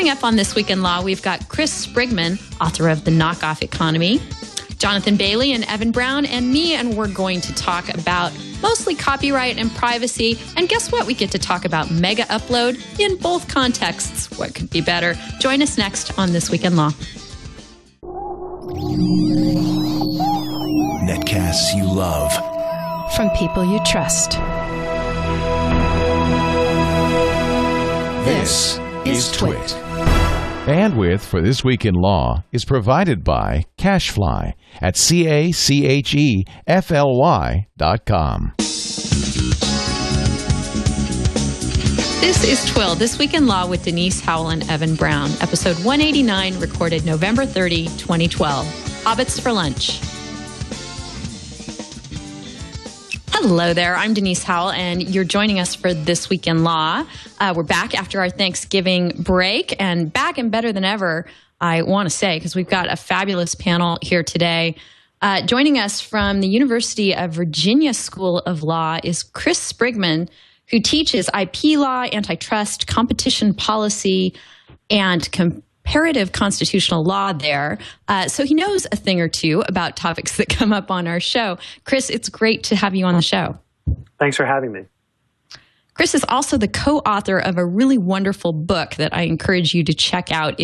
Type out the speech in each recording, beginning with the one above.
Coming up on This Week in Law, we've got Chris Sprigman, author of The Knockoff Economy, Jonathan Bailey and Evan Brown, and me, and we're going to talk about mostly copyright and privacy. And guess what? We get to talk about mega upload in both contexts. What could be better? Join us next on This Week in Law. Netcasts you love. From people you trust. This is TWiT. Bandwidth for This Week in Law is provided by Cachefly at CACHEFLY.com. This is TWiL, This Week in Law with Denise, Howell, and Evan Brown. Episode 189, recorded November 30, 2012. Hobbits for lunch. Hello there. I'm Denise Howell, and you're joining us for This Week in Law. We're back after our Thanksgiving break, and back and better than ever, I want to say, because we've got a fabulous panel here today. Joining us from the University of Virginia School of Law is Chris Sprigman, who teaches IP law, antitrust, competition policy, and comparative constitutional law there. So he knows a thing or two about topics that come up on our show. Chris, it's great to have you on the show. Thanks for having me. Chris is also the co-author of a really wonderful book that I encourage you to check out.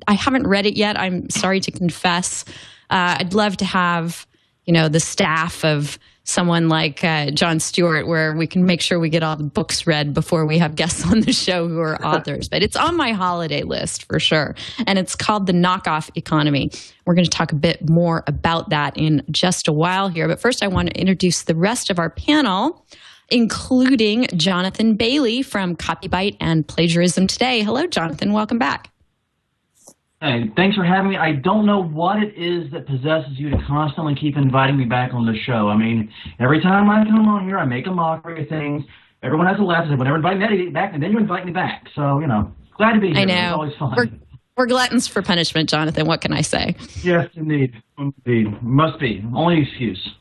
I haven't read it yet. I'm sorry to confess. I'd love to have, the staff of someone like Jon Stewart, where we can make sure we get all the books read before we have guests on the show who are authors. But it's on my holiday list for sure. And it's called The Knockoff Economy. We're going to talk a bit more about that in just a while here. But first, I want to introduce the rest of our panel, including Jonathan Bailey from Copybyte and Plagiarism Today. Hello, Jonathan. Welcome back. Hey, thanks for having me. I don't know what it is that possesses you to constantly keep inviting me back on the show. I mean, every time I come on here, I make a mockery of things. Everyone has a laugh. I say, well, never invite me back, and then you invite me back. So, glad to be here. I know. It's always fun. We're gluttons for punishment, Jonathan. What can I say? Yes, indeed. Must be. Only excuse.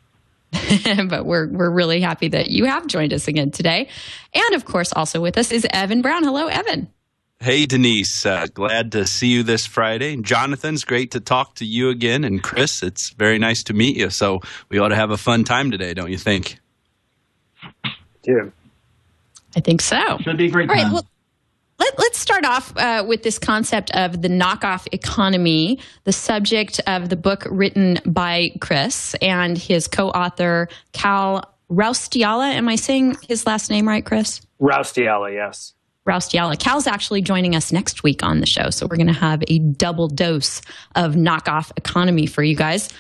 But we're really happy that you have joined us again today. And, of course, also with us is Evan Brown. Hello, Evan. Hey, Denise. Glad to see you this Friday. Jonathan's great to talk to you again. And Chris, it's very nice to meet you. So we ought to have a fun time today, don't you think? Yeah. I think so. Should be a great time. All right, well, let's start off with this concept of the knockoff economy, the subject of the book written by Chris and his co-author, Cal Raustiala. Am I saying his last name right, Chris? Raustiala, yes. Raustiala. Cal's actually joining us next week on the show, so we're going to have a double dose of knockoff economy for you guys,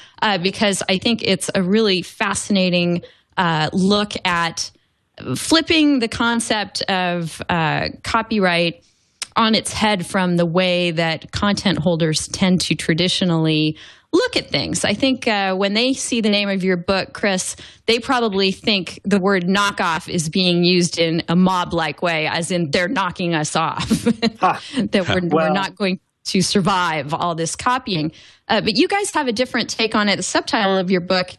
because I think it's a really fascinating look at flipping the concept of copyright on its head from the way that content holders tend to traditionally look at things. I think when they see the name of your book, Chris, they probably think the word knockoff is being used in a mob-like way, as in they're knocking us off, that we're not going to survive all this copying. But you guys have a different take on it. The subtitle of your book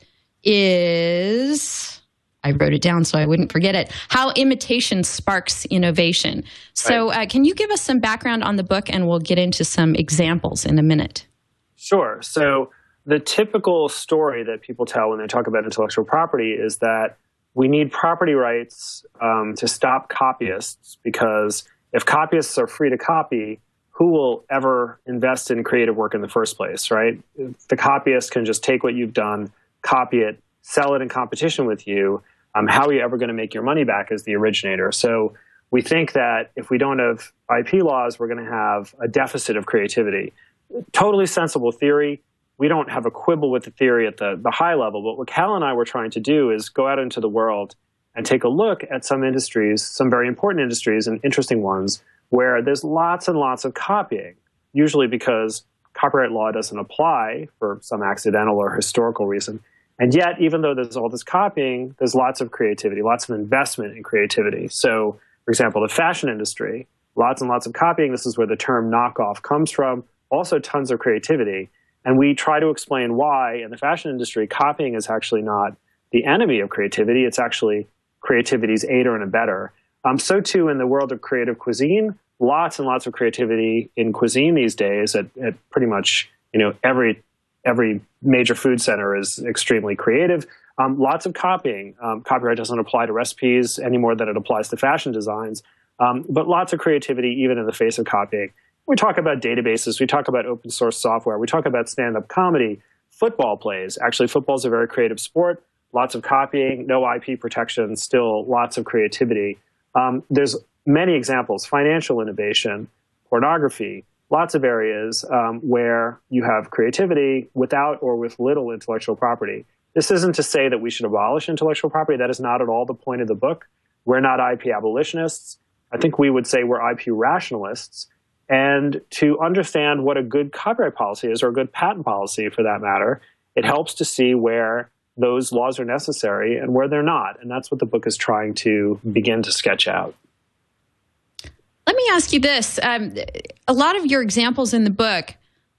is, I wrote it down so I wouldn't forget it, How Imitation Sparks Innovation. So can you give us some background on the book, and we'll get into some examples in a minute. Sure. So the typical story that people tell when they talk about intellectual property is that we need property rights to stop copyists, because if copyists are free to copy, who will ever invest in creative work in the first place, right? The copyist can just take what you've done, copy it, sell it in competition with you. How are you ever going to make your money back as the originator? So we think that if we don't have IP laws, we're going to have a deficit of creativity. Totally sensible theory. We don't have a quibble with the theory at the high level, but what Cal and I were trying to do is go out into the world and take a look at some industries, some very important industries and interesting ones, where there's lots and lots of copying, usually because copyright law doesn't apply for some accidental or historical reason. And yet, even though there's all this copying, there's lots of creativity, lots of investment in creativity. So, for example, the fashion industry, lots and lots of copying. This is where the term knockoff comes from. Also tons of creativity. And we try to explain why in the fashion industry, copying is actually not the enemy of creativity. It's actually creativity's aider and abetter. So too in the world of creative cuisine, lots and lots of creativity in cuisine these days at pretty much, every major food center is extremely creative. Lots of copying. Copyright doesn't apply to recipes any more than it applies to fashion designs. But lots of creativity even in the face of copying. We talk about databases. We talk about open source software. We talk about stand-up comedy, football plays. Actually, football is a very creative sport. Lots of copying, no IP protection, still lots of creativity. There's many examples, financial innovation, pornography, lots of areas where you have creativity without or with little intellectual property. This isn't to say that we should abolish intellectual property. That is not at all the point of the book. We're not IP abolitionists. I think we would say we're IP rationalists. And to understand what a good copyright policy is, or a good patent policy for that matter, it helps to see where those laws are necessary and where they're not. And that's what the book is trying to begin to sketch out. Let me ask you this. A lot of your examples in the book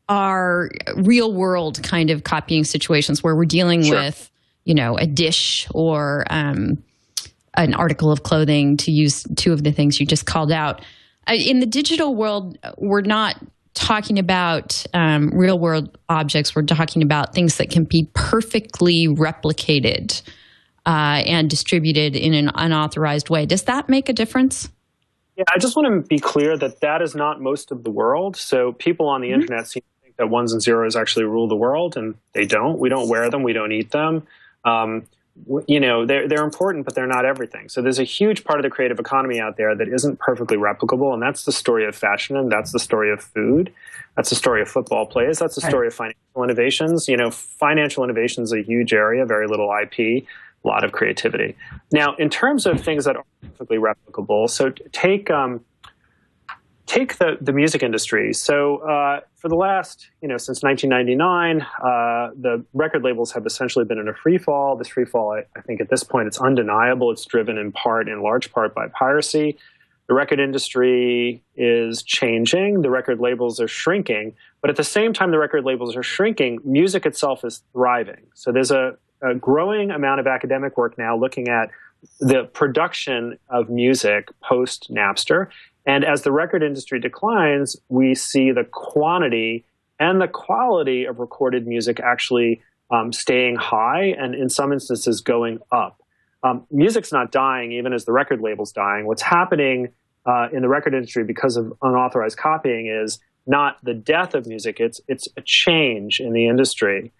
are real world kind of copying situations where we're dealing with, a dish or an article of clothing, to use two of the things you just called out. In the digital world, we're not talking about real world objects. We're talking about things that can be perfectly replicated and distributed in an unauthorized way. Does that make a difference? Yeah, I just want to be clear that that is not most of the world. So people on the internet seem to think that ones and zeros actually rule the world, and they don't. We don't wear them. We don't eat them. They're important, but they're not everything. So there's a huge part of the creative economy out there that isn't perfectly replicable, and that's the story of fashion, and that's the story of food. That's the story of football plays. That's the story of financial innovations. Financial innovation is a huge area, very little IP, a lot of creativity. Now, in terms of things that are perfectly replicable, so take the music industry. So for the last, since 1999, the record labels have essentially been in a free fall. This free fall, I think at this point, it's undeniable. It's driven in large part by piracy. The record industry is changing. The record labels are shrinking. But at the same time the record labels are shrinking, music itself is thriving. So there's a growing amount of academic work now looking at the production of music post-Napster. And as the record industry declines, we see the quantity and the quality of recorded music actually staying high and in some instances going up. Music's not dying even as the record label's dying. What's happening in the record industry because of unauthorized copying is not the death of music, it's a change in the industry.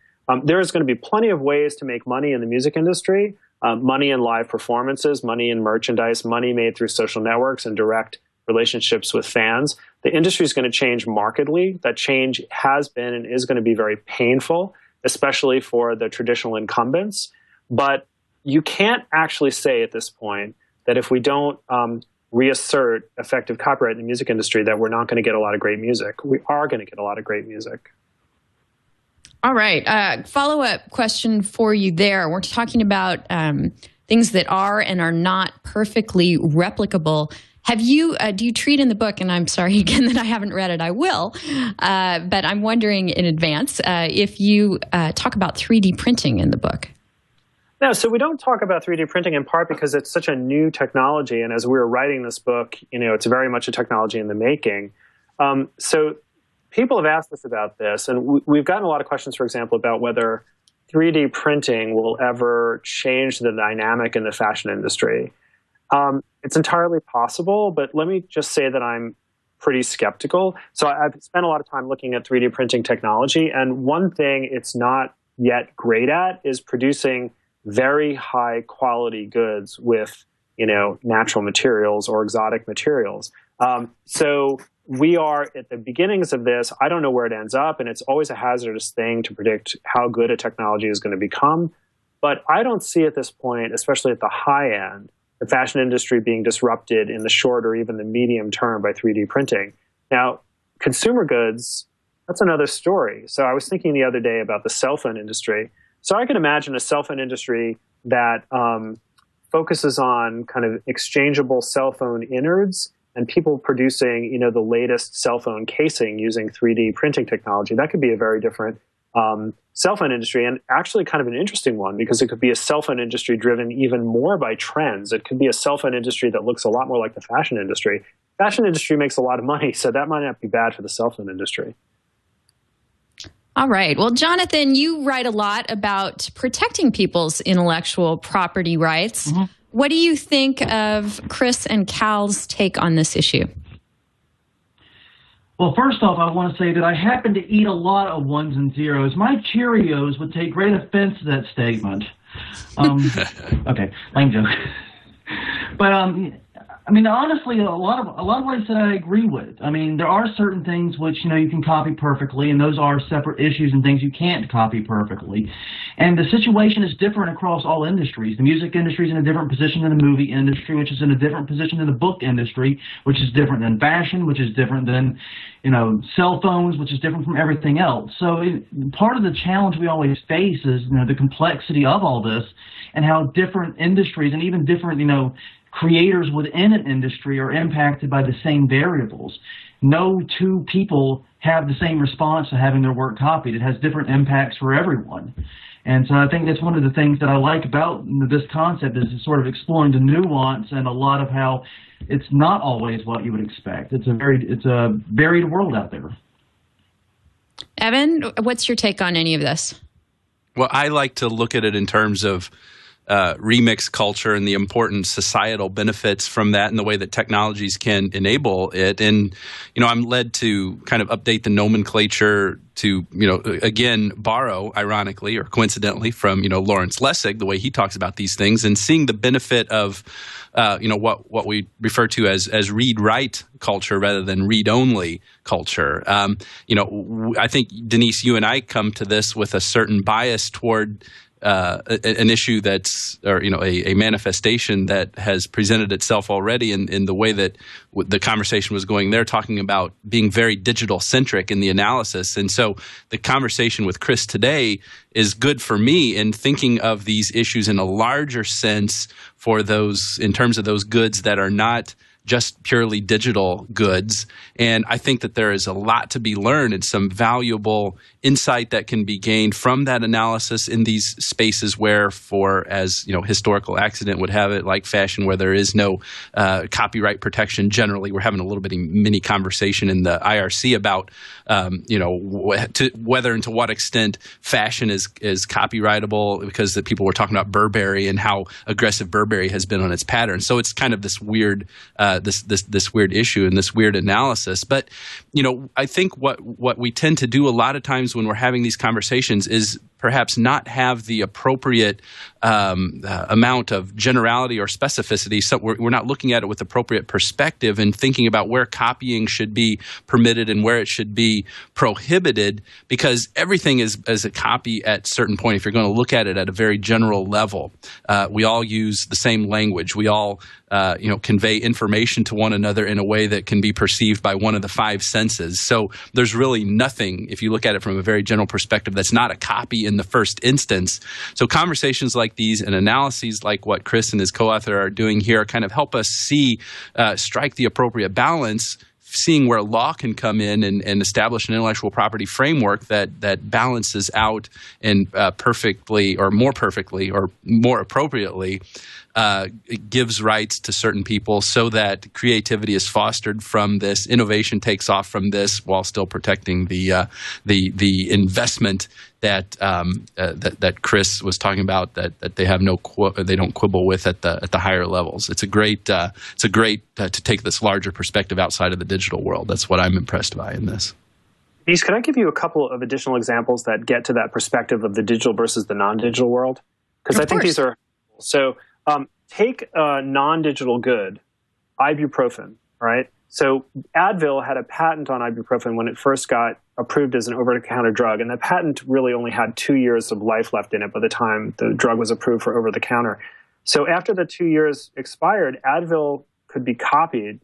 There is going to be plenty of ways to make money in the music industry, money in live performances, money in merchandise, money made through social networks and direct relationships with fans. The industry is going to change markedly. That change has been and is going to be very painful, especially for the traditional incumbents. But you can't actually say at this point that if we don't reassert effective copyright in the music industry that we're not going to get a lot of great music. We are going to get a lot of great music. All right. Follow-up question for you there. We're talking about things that are and are not perfectly replicable. Do you treat in the book, and I'm sorry again that I haven't read it, I will, but I'm wondering in advance if you talk about 3D printing in the book. No, so we don't talk about 3D printing in part because it's such a new technology, and as we were writing this book, it's very much a technology in the making. So people have asked us about this, and we've gotten a lot of questions, for example, about whether 3D printing will ever change the dynamic in the fashion industry. It's entirely possible, but let me just say that I'm pretty skeptical. So I've spent a lot of time looking at 3D printing technology, and one thing it's not yet great at is producing very high quality goods with, natural materials or exotic materials. So we are at the beginnings of this. I don't know where it ends up, and it's always a hazardous thing to predict how good a technology is going to become. But I don't see at this point, especially at the high end, the fashion industry being disrupted in the short or even the medium term by 3D printing. Now, consumer goods, that's another story. So I was thinking the other day about the cell phone industry. So I can imagine a cell phone industry that focuses on kind of exchangeable cell phone innards and people producing, the latest cell phone casing using 3D printing technology. That could be a very different cell phone industry, and actually kind of an interesting one because it could be a cell phone industry driven even more by trends. It could be a cell phone industry that looks a lot more like the fashion industry. fashion industry makes a lot of money, so that might not be bad for the cell phone industry. All right. Well, Jonathan, you write a lot about protecting people's intellectual property rights. Mm-hmm. What do you think of Chris and Cal's take on this issue? Well, first off, I want to say that I happen to eat a lot of ones and zeros. My Cheerios would take great offense to that statement. Okay, lame joke. But I mean, honestly, a lot of what I said I agree with. I mean, there are certain things which, you know, you can copy perfectly, and those are separate issues and things you can't copy perfectly. And the situation is different across all industries. The music industry is in a different position than the movie industry, which is in a different position than the book industry, which is different than fashion, which is different than, you know, cell phones, which is different from everything else. So part of the challenge we always face is, you know, the complexity of all this and how different industries and even different, you know, creators within an industry are impacted by the same variables. No two people have the same response to having their work copied. It has different impacts for everyone. And so I think that's one of the things that I like about this concept is sort of exploring the nuance and a lot of how it's not always what you would expect. It's a varied world out there. Evan, what's your take on any of this? Well, I like to look at it in terms of remix culture and the important societal benefits from that and the way that technologies can enable it. And, you know, I'm led to kind of update the nomenclature to, you know, again, borrow, ironically or coincidentally, from, you know, Lawrence Lessig, the way he talks about these things and seeing the benefit of, you know, what we refer to as read-write culture rather than read-only culture. You know, I think, Denise, you and I come to this with a certain bias toward an issue that's, or, you know, a manifestation that has presented itself already in the way that the conversation was going there, talking about being very digital centric in the analysis. And so the conversation with Chris today is good for me in thinking of these issues in a larger sense for those, in terms of those goods that are not just purely digital goods. And I think that there is a lot to be learned and some valuable insight that can be gained from that analysis in these spaces where, for, as you know, historical accident would have it, like fashion, where there is no copyright protection generally. We're having a little bitty mini conversation in the IRC about, you know, whether and to what extent fashion is copyrightable, because the people were talking about Burberry and how aggressive Burberry has been on its pattern. So it's kind of this weird this weird issue and this weird analysis. But, you know, I think what we tend to do a lot of times when we're having these conversations is perhaps not have the appropriate amount of generality or specificity. So we're not looking at it with appropriate perspective and thinking about where copying should be permitted and where it should be prohibited, because everything is a copy at a certain point if you're going to look at it at a very general level. We all use the same language. We all you know, convey information to one another in a way that can be perceived by one of the five senses. So there's really nothing, if you look at it from a very general perspective, that's not a copy in the first instance. So conversations like these and analyses like what Chris and his co-author are doing here kind of help us see, strike the appropriate balance, seeing where law can come in and establish an intellectual property framework that balances out and perfectly or more appropriately gives rights to certain people so that creativity is fostered from this, innovation takes off from this, while still protecting the investment that Chris was talking about, that they have they don't quibble with at the higher levels. It's a great to take this larger perspective outside of the digital world. That's what I'm impressed by in this. Denise, could I give you a couple of additional examples that get to that perspective of the digital versus the non-digital world? Because I think these are so. Take a non-digital good, ibuprofen, right? So Advil had a patent on ibuprofen when it first got approved as an over-the-counter drug, and the patent really only had 2 years of life left in it by the time the drug was approved for over-the-counter. So after the 2 years expired, Advil could be copied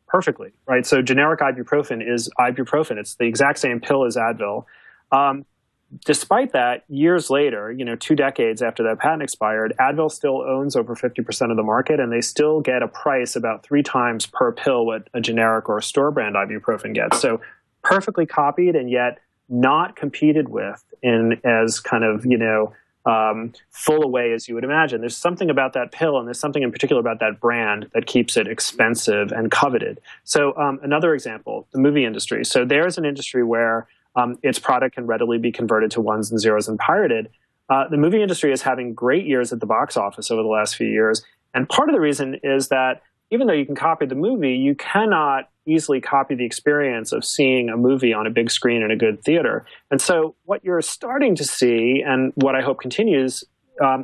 perfectly, right? So generic ibuprofen is ibuprofen. It's the exact same pill as Advil. Despite that, years later, 2 decades after that patent expired, Advil still owns over 50% of the market, and they still get a price about 3 times per pill what a generic or a store brand ibuprofen gets. So perfectly copied and yet not competed with in as kind of, full away as you would imagine. There's something about that pill, and there's something in particular about that brand that keeps it expensive and coveted. So another example, the movie industry. So there's an industry where its product can readily be converted to ones and zeros and pirated. The movie industry is having great years at the box office over the last few years. And part of the reason is that even though you can copy the movie, you cannot easily copy the experience of seeing a movie on a big screen in a good theater. And so what you're starting to see, and what I hope continues,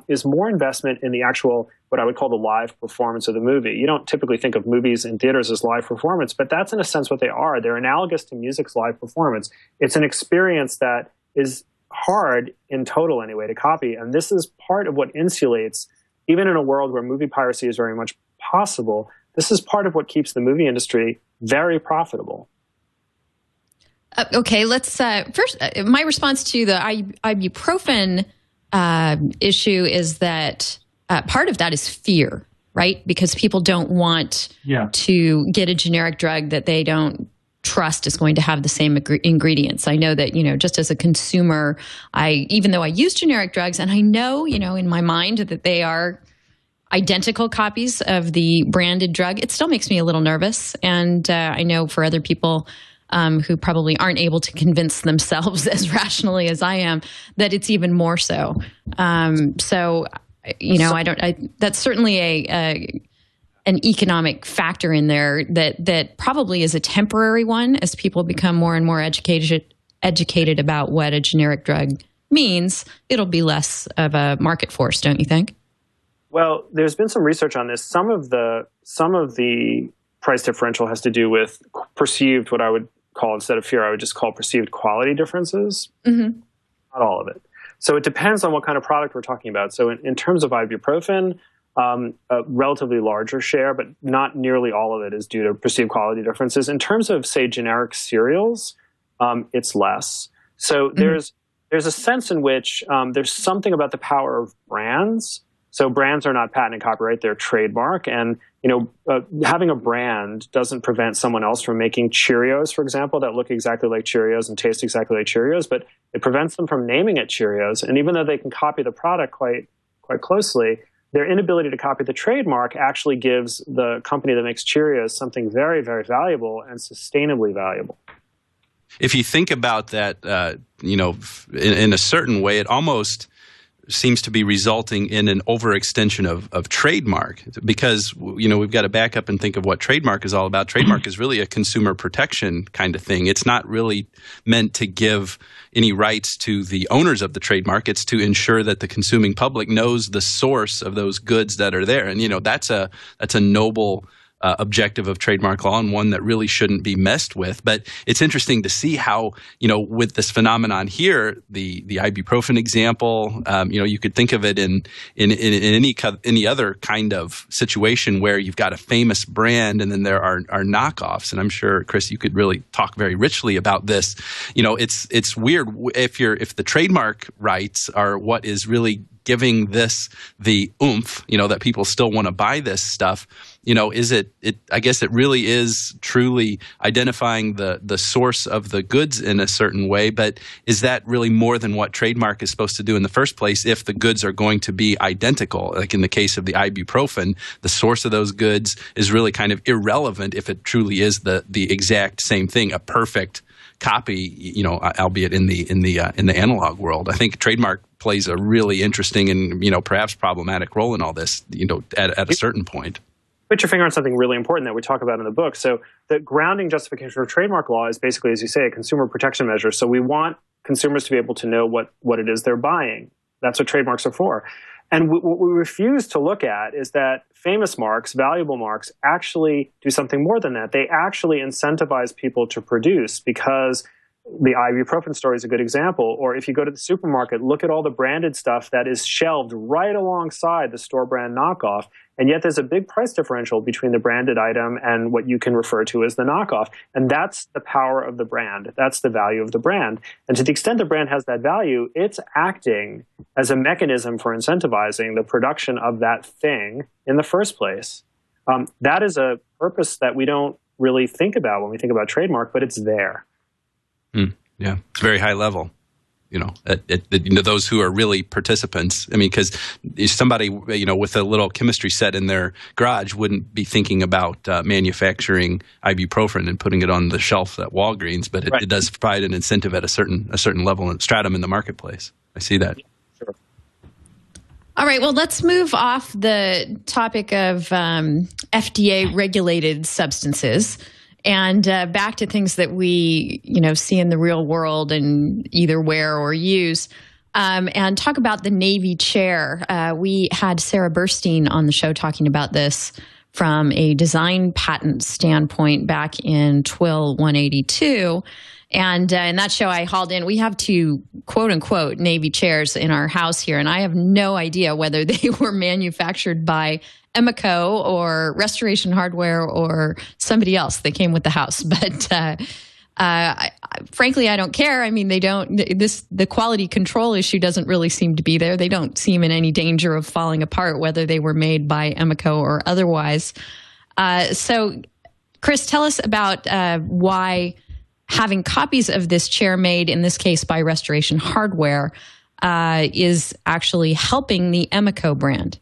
is more investment in the actual, what I would call the live performance of the movie. You don't typically think of movies in theaters as live performance, but that's in a sense what they are. They're analogous to music's live performance. It's an experience that is hard, in total anyway, to copy. And this is part of what insulates, even in a world where movie piracy is very much possible, this is part of what keeps the movie industry very profitable. Okay, let's first. My response to the ibuprofen issue is that part of that is fear, right? Because people don't want to get a generic drug that they don't trust is going to have the same ingredients. I know that, just as a consumer, even though I use generic drugs, and I know, in my mind that they are identical copies of the branded drug, it still makes me a little nervous. And I know for other people who probably aren't able to convince themselves as rationally as I am, that it's even more so. That's certainly an economic factor in there that probably is a temporary one as people become more and more educated about what a generic drug means. It'll be less of a market force, don't you think? Well, there's been some research on this. Some of the price differential has to do with perceived, what I would call, instead of fear, I would just call perceived quality differences. Mm-hmm. Not all of it. So it depends on what kind of product we're talking about. So in terms of ibuprofen, a relatively larger share, but not nearly all of it is due to perceived quality differences. In terms of, say, generic cereals, it's less. So there's a sense in which there's something about the power of brands. So brands are not patent and copyright, they're trademark. And, having a brand doesn't prevent someone else from making Cheerios, for example, that look exactly like Cheerios and taste exactly like Cheerios, but it prevents them from naming it Cheerios. And even though they can copy the product quite closely, their inability to copy the trademark actually gives the company that makes Cheerios something very, very valuable and sustainably valuable. If you think about that, in a certain way, it almost seems to be resulting in an overextension of trademark, because we've got to back up and think of what trademark is all about. Trademark is really a consumer protection kind of thing. It's not really meant to give any rights to the owners of the trademark. It's to ensure that the consuming public knows the source of those goods that are there. And that's a noble objective of trademark law, and one that really shouldn't be messed with. But it's interesting to see how, with this phenomenon here, the ibuprofen example, you could think of it in any other kind of situation where you've got a famous brand and then there are knockoffs. And I'm sure, Chris, you could really talk very richly about this. It's weird if the trademark rights are what is really giving this the oomph, that people still want to buy this stuff. I guess it really is truly identifying the source of the goods in a certain way, but is that really more than what trademark is supposed to do in the first place if the goods are going to be identical? Like in the case of the ibuprofen, the source of those goods is really kind of irrelevant if it truly is the exact same thing, a perfect copy, albeit in the analog world. I think trademark plays a really interesting and perhaps problematic role in all this, at a certain point. Put your finger on something really important that we talk about in the book. So the grounding justification of trademark law is basically, as you say, a consumer protection measure. So we want consumers to be able to know what it is they're buying. That's what trademarks are for. And what we refuse to look at is that famous marks, valuable marks, actually do something more than that. They actually incentivize people to produce, because the ibuprofen story is a good example. Or if you go to the supermarket, look at all the branded stuff that is shelved right alongside the store brand knockoff. And yet there's a big price differential between the branded item and what you can refer to as the knockoff. And that's the power of the brand. That's the value of the brand. And to the extent the brand has that value, it's acting as a mechanism for incentivizing the production of that thing in the first place. That is a purpose that we don't really think about when we think about trademark, but it's there. Yeah, it's very high level. those who are really participants. I mean, because somebody, with a little chemistry set in their garage wouldn't be thinking about manufacturing ibuprofen and putting it on the shelf at Walgreens, but it does provide an incentive at a certain level and stratum in the marketplace. I see that. Sure. All right, well, let's move off the topic of FDA-regulated substances and back to things that we, see in the real world and either wear or use, and talk about the Navy chair. We had Sarah Burstein on the show talking about this from a design patent standpoint back in TWiL 182. And in that show, I hauled in, we have two quote-unquote Navy chairs in our house here, and I have no idea whether they were manufactured by Emeco or Restoration Hardware or somebody else that came with the house. But frankly, I don't care. I mean, the quality control issue doesn't really seem to be there. They don't seem in any danger of falling apart, whether they were made by Emeco or otherwise. So, Chris, tell us about why having copies of this chair made, in this case by Restoration Hardware, is actually helping the Emeco brand.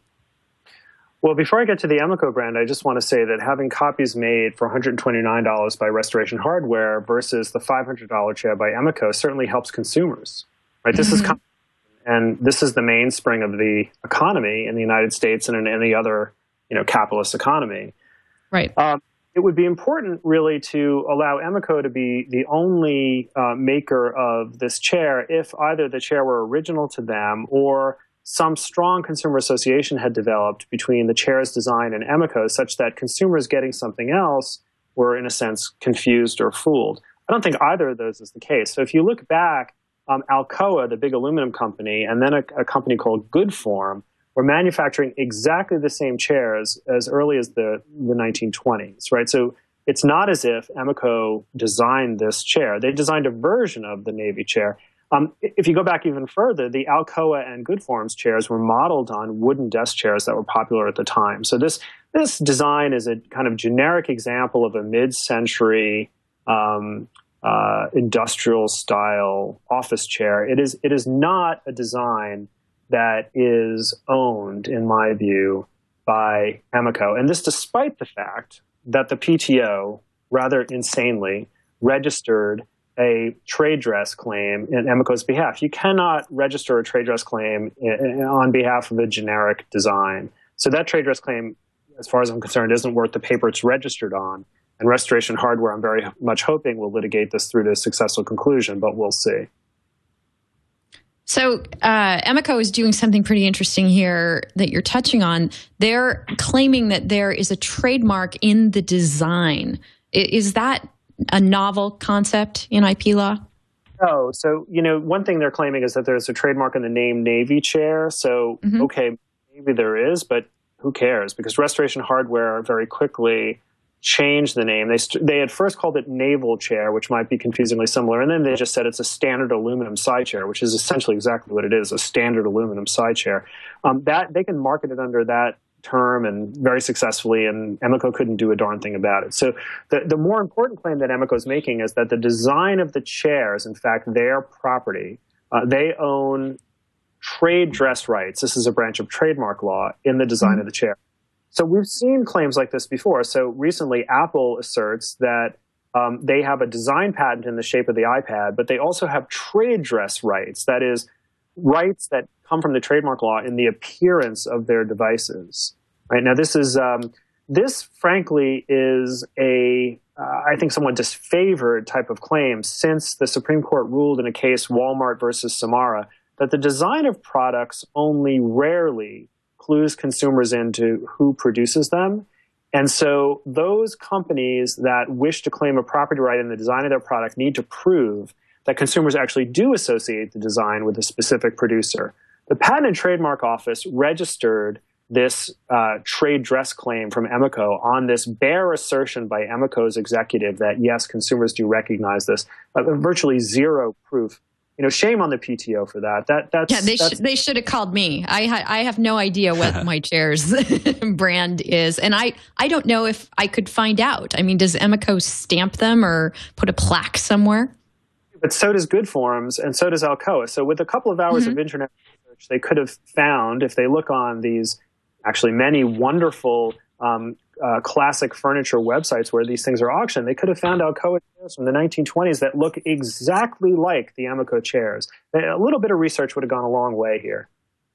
Well, before I get to the Emeco brand, I just want to say that having copies made for $129 by Restoration Hardware versus the $500 chair by Emeco certainly helps consumers. Right? This is and this is the mainspring of the economy in the United States and in any other capitalist economy. Right. It would be important, really, to allow Emeco to be the only maker of this chair if either the chair were original to them or some strong consumer association had developed between the chair's design and Emeco such that consumers getting something else were, in a sense, confused or fooled. I don't think either of those is the case. So if you look back, Alcoa, the big aluminum company, and then a company called Goodform, were manufacturing exactly the same chairs as early as the 1920s, right? So it's not as if Emeco designed this chair. They designed a version of the Navy chair. If you go back even further, the Alcoa and Goodform's chairs were modeled on wooden desk chairs that were popular at the time. So this design is a kind of generic example of a mid-century industrial-style office chair. It is not a design that is owned, in my view, by Emeco. And this despite the fact that the PTO, rather insanely, registered a trade dress claim in Emeco's behalf. You cannot register a trade dress claim on behalf of a generic design. So that trade dress claim, as far as I'm concerned, isn't worth the paper it's registered on. And Restoration Hardware, I'm very much hoping, will litigate this through to a successful conclusion, but we'll see. So Emeco is doing something pretty interesting here that you're touching on. They're claiming that there is a trademark in the design. Is that a novel concept in IP law? No. So, one thing they're claiming is that there's a trademark in the name Navy chair. So, okay, maybe there is, but who cares? Because Restoration Hardware very quickly changed the name. They had first called it Naval chair, which might be confusingly similar, and then they just said it's a standard aluminum side chair, which is essentially exactly what it is, a standard aluminum side chair. That they can market it under that term and very successfully, and Emeco couldn't do a darn thing about it. So the more important claim that Emeco is making is that the design of the chair is, in fact, their property. They own trade dress rights. This is a branch of trademark law in the design of the chair. So we've seen claims like this before. So recently, Apple asserts that they have a design patent in the shape of the iPad, but they also have trade dress rights. That is, rights that come from the trademark law in the appearance of their devices. Right now, this frankly is I think, somewhat disfavored type of claim since the Supreme Court ruled in a case, Walmart versus Samara, that the design of products only rarely clues consumers into who produces them. And so those companies that wish to claim a property right in the design of their product need to prove that consumers actually do associate the design with a specific producer. The Patent and Trademark Office registered this trade dress claim from Emeco on this bare assertion by Emeco's executive that, yes, consumers do recognize this. Virtually zero proof. Shame on the PTO for that. They should have called me. I have no idea what my chair's brand is, and I don't know if I could find out. I mean, does Emeco stamp them or put a plaque somewhere? But so does Good Forums, and so does Alcoa. So with a couple of hours of internet research, they could have found, if they look on these actually many wonderful classic furniture websites where these things are auctioned, they could have found Alcoa chairs from the 1920s that look exactly like the Amico chairs. A little bit of research would have gone a long way here.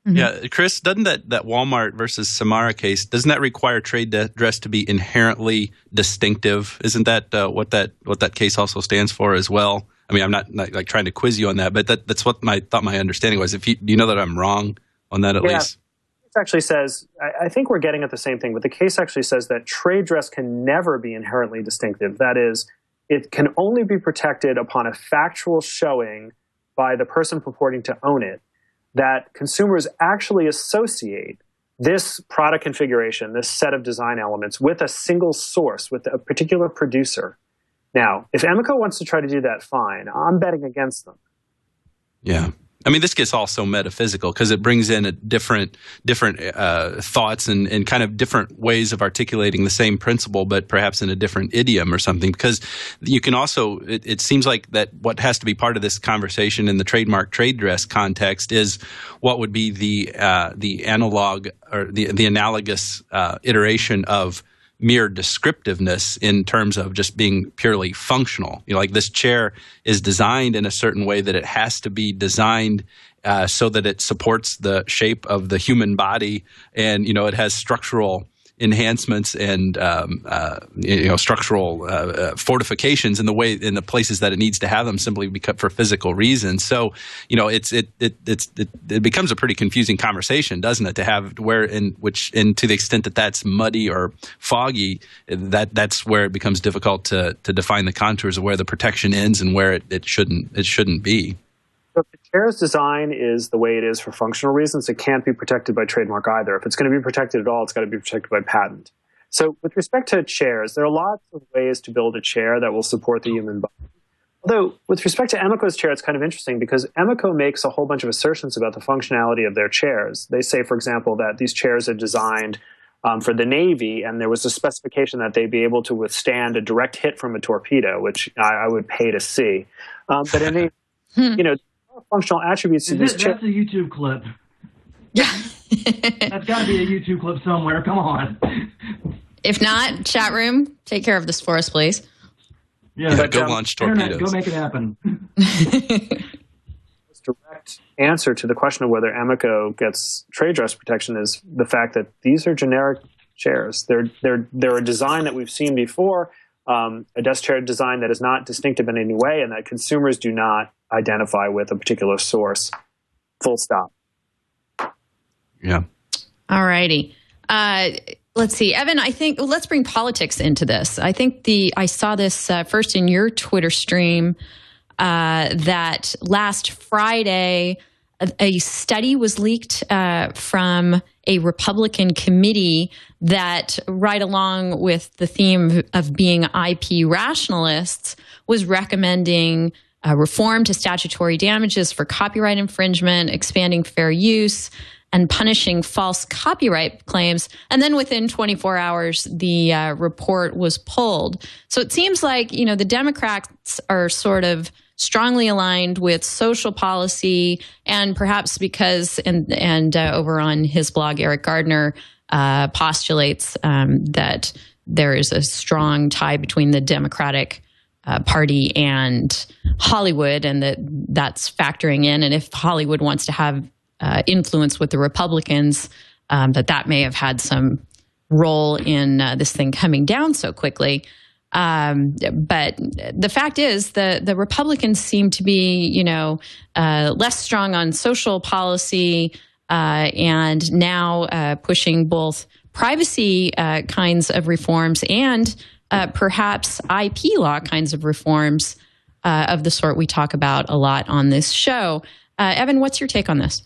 Yeah, Chris, doesn't that Walmart versus Samara case, doesn't that require trade dress to be inherently distinctive? Isn't that what that case also stands for as well? I mean, I'm not like trying to quiz you on that, but that's what my understanding was. Do you know that I'm wrong on that at least? It actually says, I think we're getting at the same thing, but the case actually says that trade dress can never be inherently distinctive. That is, it can only be protected upon a factual showing by the person purporting to own it that consumers actually associate this product configuration, this set of design elements, with a single source, with a particular producer. Now, if Amico wants to try to do that, fine. I'm betting against them. Yeah. I mean, this gets all so metaphysical because it brings in a different thoughts and kind of different ways of articulating the same principle, but perhaps in a different idiom or something. Because you can also, it seems like that what has to be part of this conversation in the trademark trade dress context is what would be the analog or the analogous iteration of mere descriptiveness in terms of just being purely functional. You know, like this chair is designed in a certain way that it has to be designed so that it supports the shape of the human body, and it has structural enhancements and structural fortifications in the places that it needs to have them, simply because for physical reasons. So it becomes a pretty confusing conversation, doesn't it? To have to the extent that that's muddy or foggy, that's where it becomes difficult to define the contours of where the protection ends and where it shouldn't be. So if the chair's design is the way it is for functional reasons, it can't be protected by trademark either. If it's going to be protected at all, it's got to be protected by patent. So with respect to chairs, there are lots of ways to build a chair that will support the human body. Although with respect to Amico's chair, it's kind of interesting because Amico makes a whole bunch of assertions about the functionality of their chairs. They say, for example, that these chairs are designed for the Navy, and there was a specification that they'd be able to withstand a direct hit from a torpedo, which I would pay to see. But in functional attributes to this chip. That's a YouTube clip. Yeah. That's got to be a YouTube clip somewhere. Come on. If not, chat room, take care of this for us, please. Yeah, but, go launch torpedoes. Internet, go make it happen. This direct answer to the question of whether Amico gets trade dress protection is the fact that these are generic chairs. They're a design that we've seen before, a desk chair design that is not distinctive in any way, and that consumers do not identify with a particular source. Full stop. Yeah. All righty. Let's see, Evan, I think let's bring politics into this. I think I saw this first in your Twitter stream that last Friday, a study was leaked from a Republican committee that, right along with the theme of being IP rationalists, was recommending reform to statutory damages for copyright infringement, expanding fair use, and punishing false copyright claims. And then within 24 hours, the report was pulled. So it seems like, the Democrats are sort of strongly aligned with social policy, and perhaps because, and over on his blog, Eric Gardner postulates that there is a strong tie between the Democratic Party and Hollywood, and that's factoring in. And if Hollywood wants to have influence with the Republicans, that may have had some role in this thing coming down so quickly. But the fact is, the Republicans seem to be, less strong on social policy, and now pushing both privacy kinds of reforms and perhaps IP law kinds of reforms of the sort we talk about a lot on this show. Evan, what's your take on this?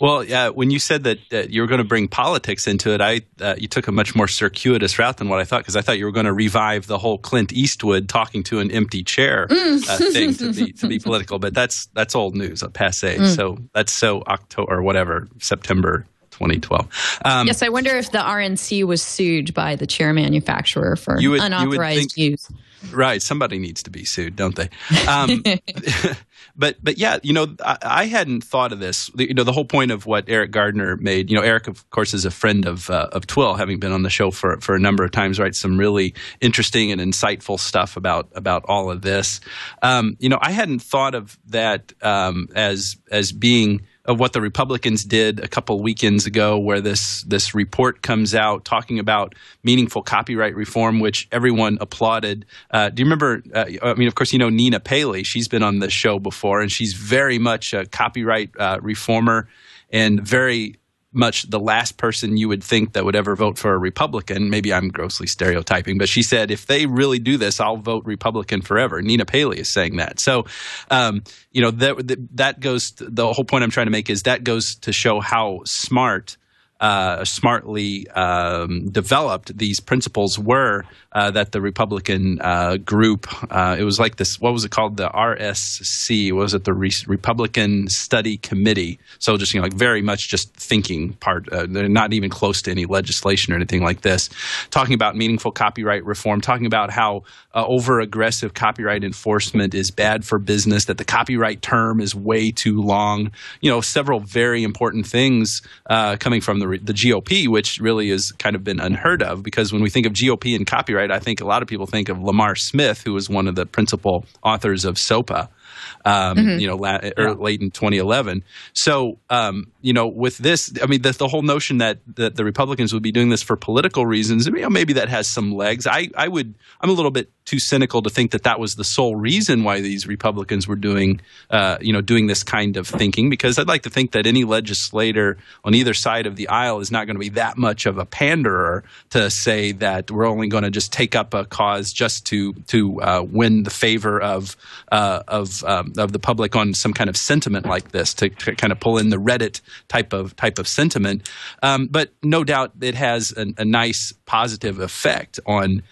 Well, when you said that you were going to bring politics into it, you took a much more circuitous route than what I thought, because I thought you were going to revive the whole Clint Eastwood talking to an empty chair thing to be political. But that's old news, passé. So that's September 2012. Yes, I wonder if the RNC was sued by the chair manufacturer for unauthorized use. Right. Somebody needs to be sued, don't they? But yeah, I hadn't thought of this. The whole point of what Eric Gardner made, Eric, of course, is a friend of TWiL, having been on the show for a number of times, writes some really interesting and insightful stuff about all of this. I hadn't thought of that as being of what the Republicans did a couple weekends ago, where this report comes out talking about meaningful copyright reform, which everyone applauded. Do you remember? Of course, Nina Paley. She's been on the show before, and she's very much a copyright reformer, and very much the last person you would think that would ever vote for a Republican. Maybe I'm grossly stereotyping, but she said, if they really do this, I'll vote Republican forever. Nina Paley is saying that. So, that goes – the whole point I'm trying to make is that goes to show how smartly developed these principles were that the Republican group, it was like this, what was it called? The RSC, was it the Republican Study Committee? So just, very much just thinking part, they're not even close to any legislation or anything like this, talking about meaningful copyright reform, talking about how over-aggressive copyright enforcement is bad for business, that the copyright term is way too long, several very important things coming from the GOP, which really has kind of been unheard of, because when we think of GOP and copyright, I think a lot of people think of Lamar Smith, who was one of the principal authors of SOPA, late in 2011. So, with this, the whole notion that the Republicans would be doing this for political reasons, maybe that has some legs. I'm a little bit too cynical to think that was the sole reason why these Republicans were doing this kind of thinking, because I'd like to think that any legislator on either side of the aisle is not going to be that much of a panderer to say that we're only going to just take up a cause just to win the favor of the public on some kind of sentiment like this, to kind of pull in the Reddit type of sentiment. But no doubt it has a nice positive effect on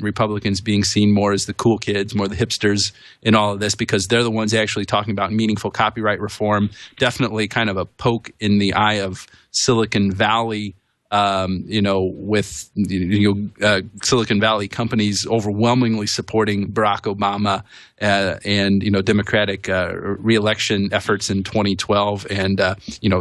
Republicans being seen more as the cool kids, more the hipsters in all of this, because they're the ones actually talking about meaningful copyright reform. Definitely kind of a poke in the eye of Silicon Valley, with Silicon Valley companies overwhelmingly supporting Barack Obama and Democratic reelection efforts in 2012, and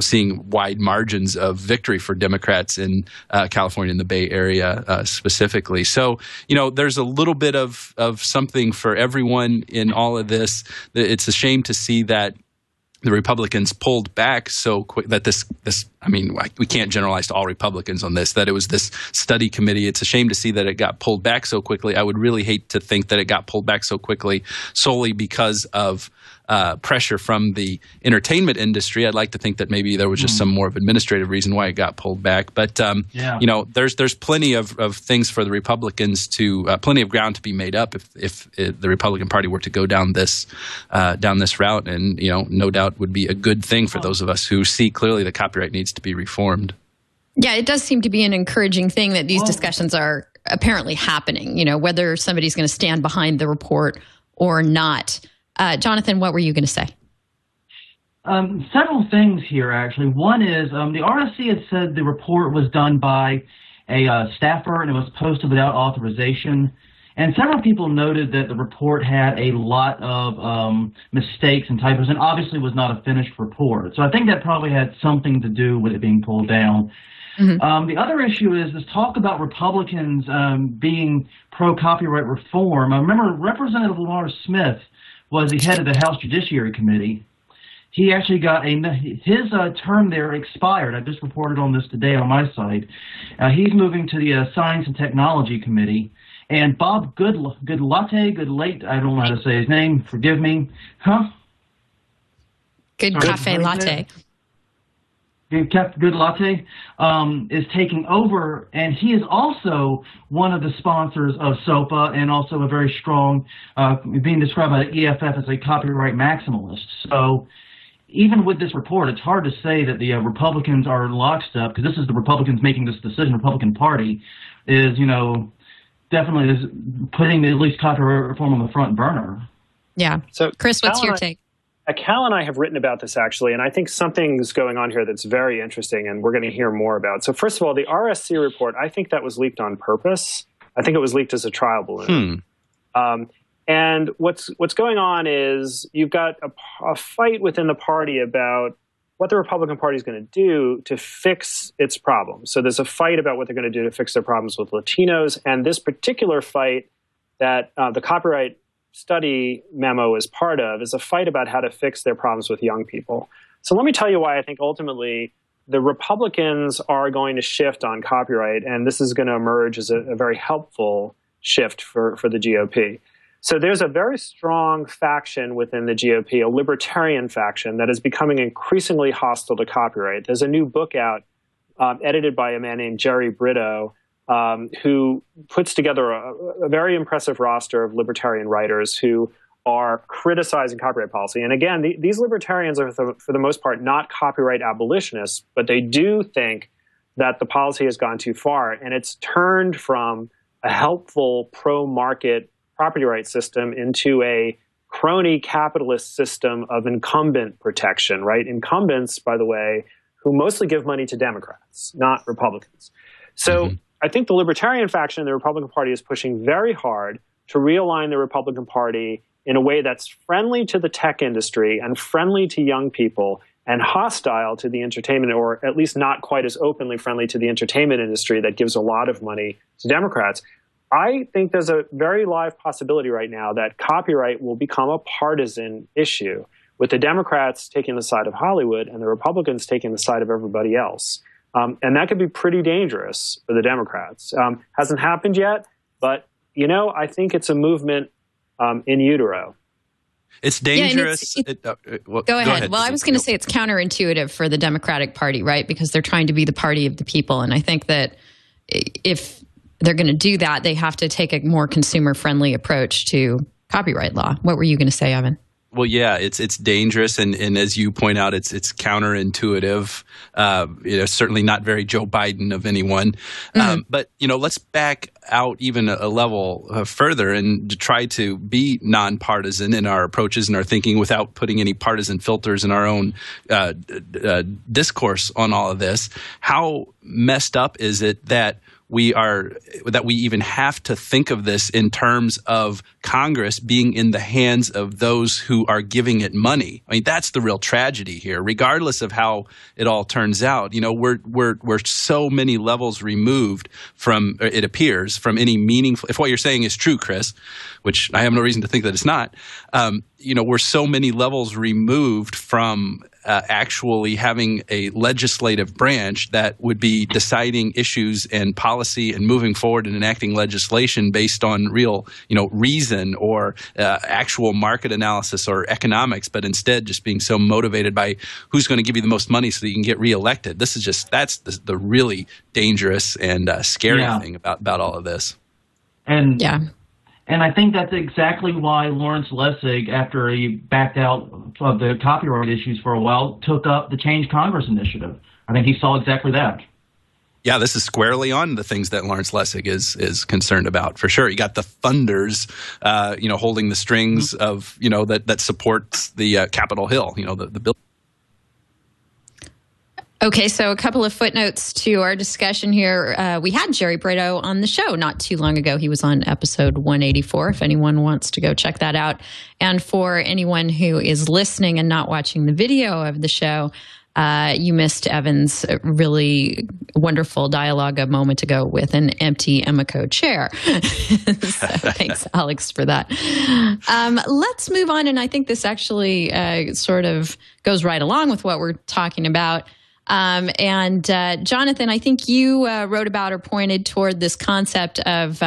seeing wide margins of victory for Democrats in California and the Bay Area specifically. So there's a little bit of something for everyone in all of this. It's a shame to see that the Republicans pulled back so quick that we can't generalize to all Republicans on this, that it was this study committee. It's a shame to see that it got pulled back so quickly. I would really hate to think that it got pulled back so quickly solely because of pressure from the entertainment industry. I'd like to think that maybe there was just some more of administrative reason why it got pulled back. But there's plenty of things for the Republicans plenty of ground to be made up if the Republican Party were to go down this route, and no doubt would be a good thing for those of us who see clearly that copyright needs to be reformed. Yeah, it does seem to be an encouraging thing that these discussions are apparently happening. Whether somebody's going to stand behind the report or not. Jonathan, what were you going to say? Several things here, actually. One is the RSC had said the report was done by a staffer and it was posted without authorization. And several people noted that the report had a lot of mistakes and typos, and obviously was not a finished report. So I think that probably had something to do with it being pulled down. Mm-hmm. The other issue is this talk about Republicans being pro-copyright reform. I remember Representative Lamar Smith was the head of the House Judiciary Committee. He actually got his term there expired. I just reported on this today on my site. He's moving to the Science and Technology Committee. And Bob Goodlate, I don't know how to say his name, forgive me. Good cafe latte. Good Latte is taking over, and he is also one of the sponsors of SOPA and also a very strong, being described by the EFF as a copyright maximalist. So even with this report, it's hard to say that the Republicans are in lockstep, because this is the Republicans making this decision. Republican Party is, definitely is putting at least copyright reform on the front burner. Yeah. So Chris, what's your take? Cal and I have written about this, actually, and I think something's going on here that's very interesting, and we're going to hear more about. So first of all, the RSC report, I think that was leaked on purpose. I think it was leaked as a trial balloon. And what's going on is you've got a fight within the party about what the Republican Party is going to do to fix its problems. So there's a fight about what they're going to do to fix their problems with Latinos. And this particular fight that the copyright study memo is part of is a fight about how to fix their problems with young people. So let me tell you why I think ultimately the Republicans are going to shift on copyright, and this is going to emerge as a very helpful shift for the GOP. So there's a very strong faction within the GOP, a libertarian faction, that is becoming increasingly hostile to copyright. There's a new book out edited by a man named Jerry Brito, who puts together a very impressive roster of libertarian writers who are criticizing copyright policy. And again, these libertarians are, for the most part, not copyright abolitionists, but they do think that the policy has gone too far. And it's turned from a helpful pro-market property rights system into a crony capitalist system of incumbent protection, right? Incumbents, by the way, who mostly give money to Democrats, not Republicans. So I think the libertarian faction in the Republican Party is pushing very hard to realign the Republican Party in a way that's friendly to the tech industry and friendly to young people and hostile to the entertainment, or at least not quite as openly friendly to the entertainment industry that gives a lot of money to Democrats. I think there's a very live possibility right now that copyright will become a partisan issue, with the Democrats taking the side of Hollywood and the Republicans taking the side of everybody else. And that could be pretty dangerous for the Democrats. Hasn't happened yet, but, I think it's a movement in utero. It's dangerous. Go ahead. Well, I was going to say it's counterintuitive for the Democratic Party, right? Because they're trying to be the party of the people. And I think that if they're going to do that, they have to take a more consumer-friendly approach to copyright law. What were you going to say, Evan? Well, yeah, it's dangerous, and as you point out, it's counterintuitive. Certainly not very Joe Biden of anyone. But let's back out even a level further and to try to be nonpartisan in our approaches and our thinking without putting any partisan filters in our own discourse on all of this. How messed up is it that we even have to think of this in terms of Congress being in the hands of those who are giving it money? I mean, that's the real tragedy here. Regardless of how it all turns out, we're so many levels removed from, it appears, from any meaningful. If what you're saying is true, Chris, which I have no reason to think that it's not, we're so many levels removed from actually having a legislative branch that would be deciding issues and policy and moving forward and enacting legislation based on real, reason or actual market analysis or economics, but instead just being so motivated by who's going to give you the most money so that you can get reelected. This is that's the really dangerous and scary thing about all of this. And I think that's exactly why Lawrence Lessig, after he backed out of the copyright issues for a while, took up the Change Congress initiative. I think he saw exactly that. Yeah, this is squarely on the things that Lawrence Lessig is concerned about, for sure. You got the funders, holding the strings of, that supports the Capitol Hill, the bill. Okay, so a couple of footnotes to our discussion here. We had Jerry Brito on the show not too long ago. He was on episode 184, if anyone wants to go check that out. And for anyone who is listening and not watching the video of the show, you missed Evan's really wonderful dialogue a moment ago with an empty Emiko chair. So thanks, Alex, for that. Let's move on, and I think this actually sort of goes right along with what we're talking about. And Jonathan, I think you wrote about or pointed toward this concept of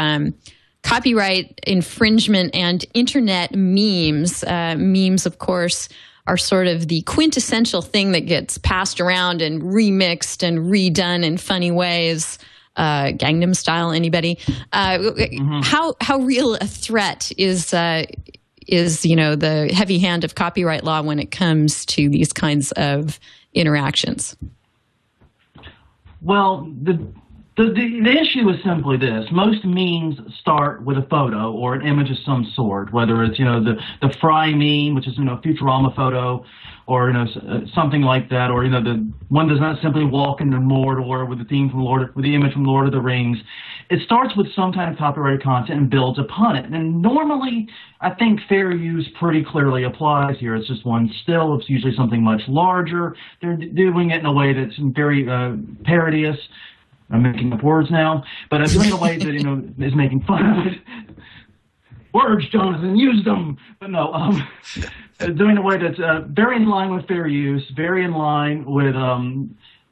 copyright infringement and internet memes. Memes, of course, are sort of the quintessential thing that gets passed around and remixed and redone in funny ways. Gangnam Style, anybody? How real a threat is the heavy hand of copyright law when it comes to these kinds of interactions? Well, the issue is simply this. Most memes start with a photo or an image of some sort, whether it's, the Fry meme, which is, Futurama photo, or, something like that, or, the one does not simply walk into Mordor with the theme from with the image from Lord of the Rings. it starts with some kind of copyrighted content and builds upon it. And normally, I think fair use pretty clearly applies here. It's just one still. It's usually something much larger. They're doing it in a way that's very parodious. I'm making up words now, but I'm doing it in a way that, is making fun of it. Words, Jonathan, use them. But no, doing it in a way that's very in line with fair use, very in line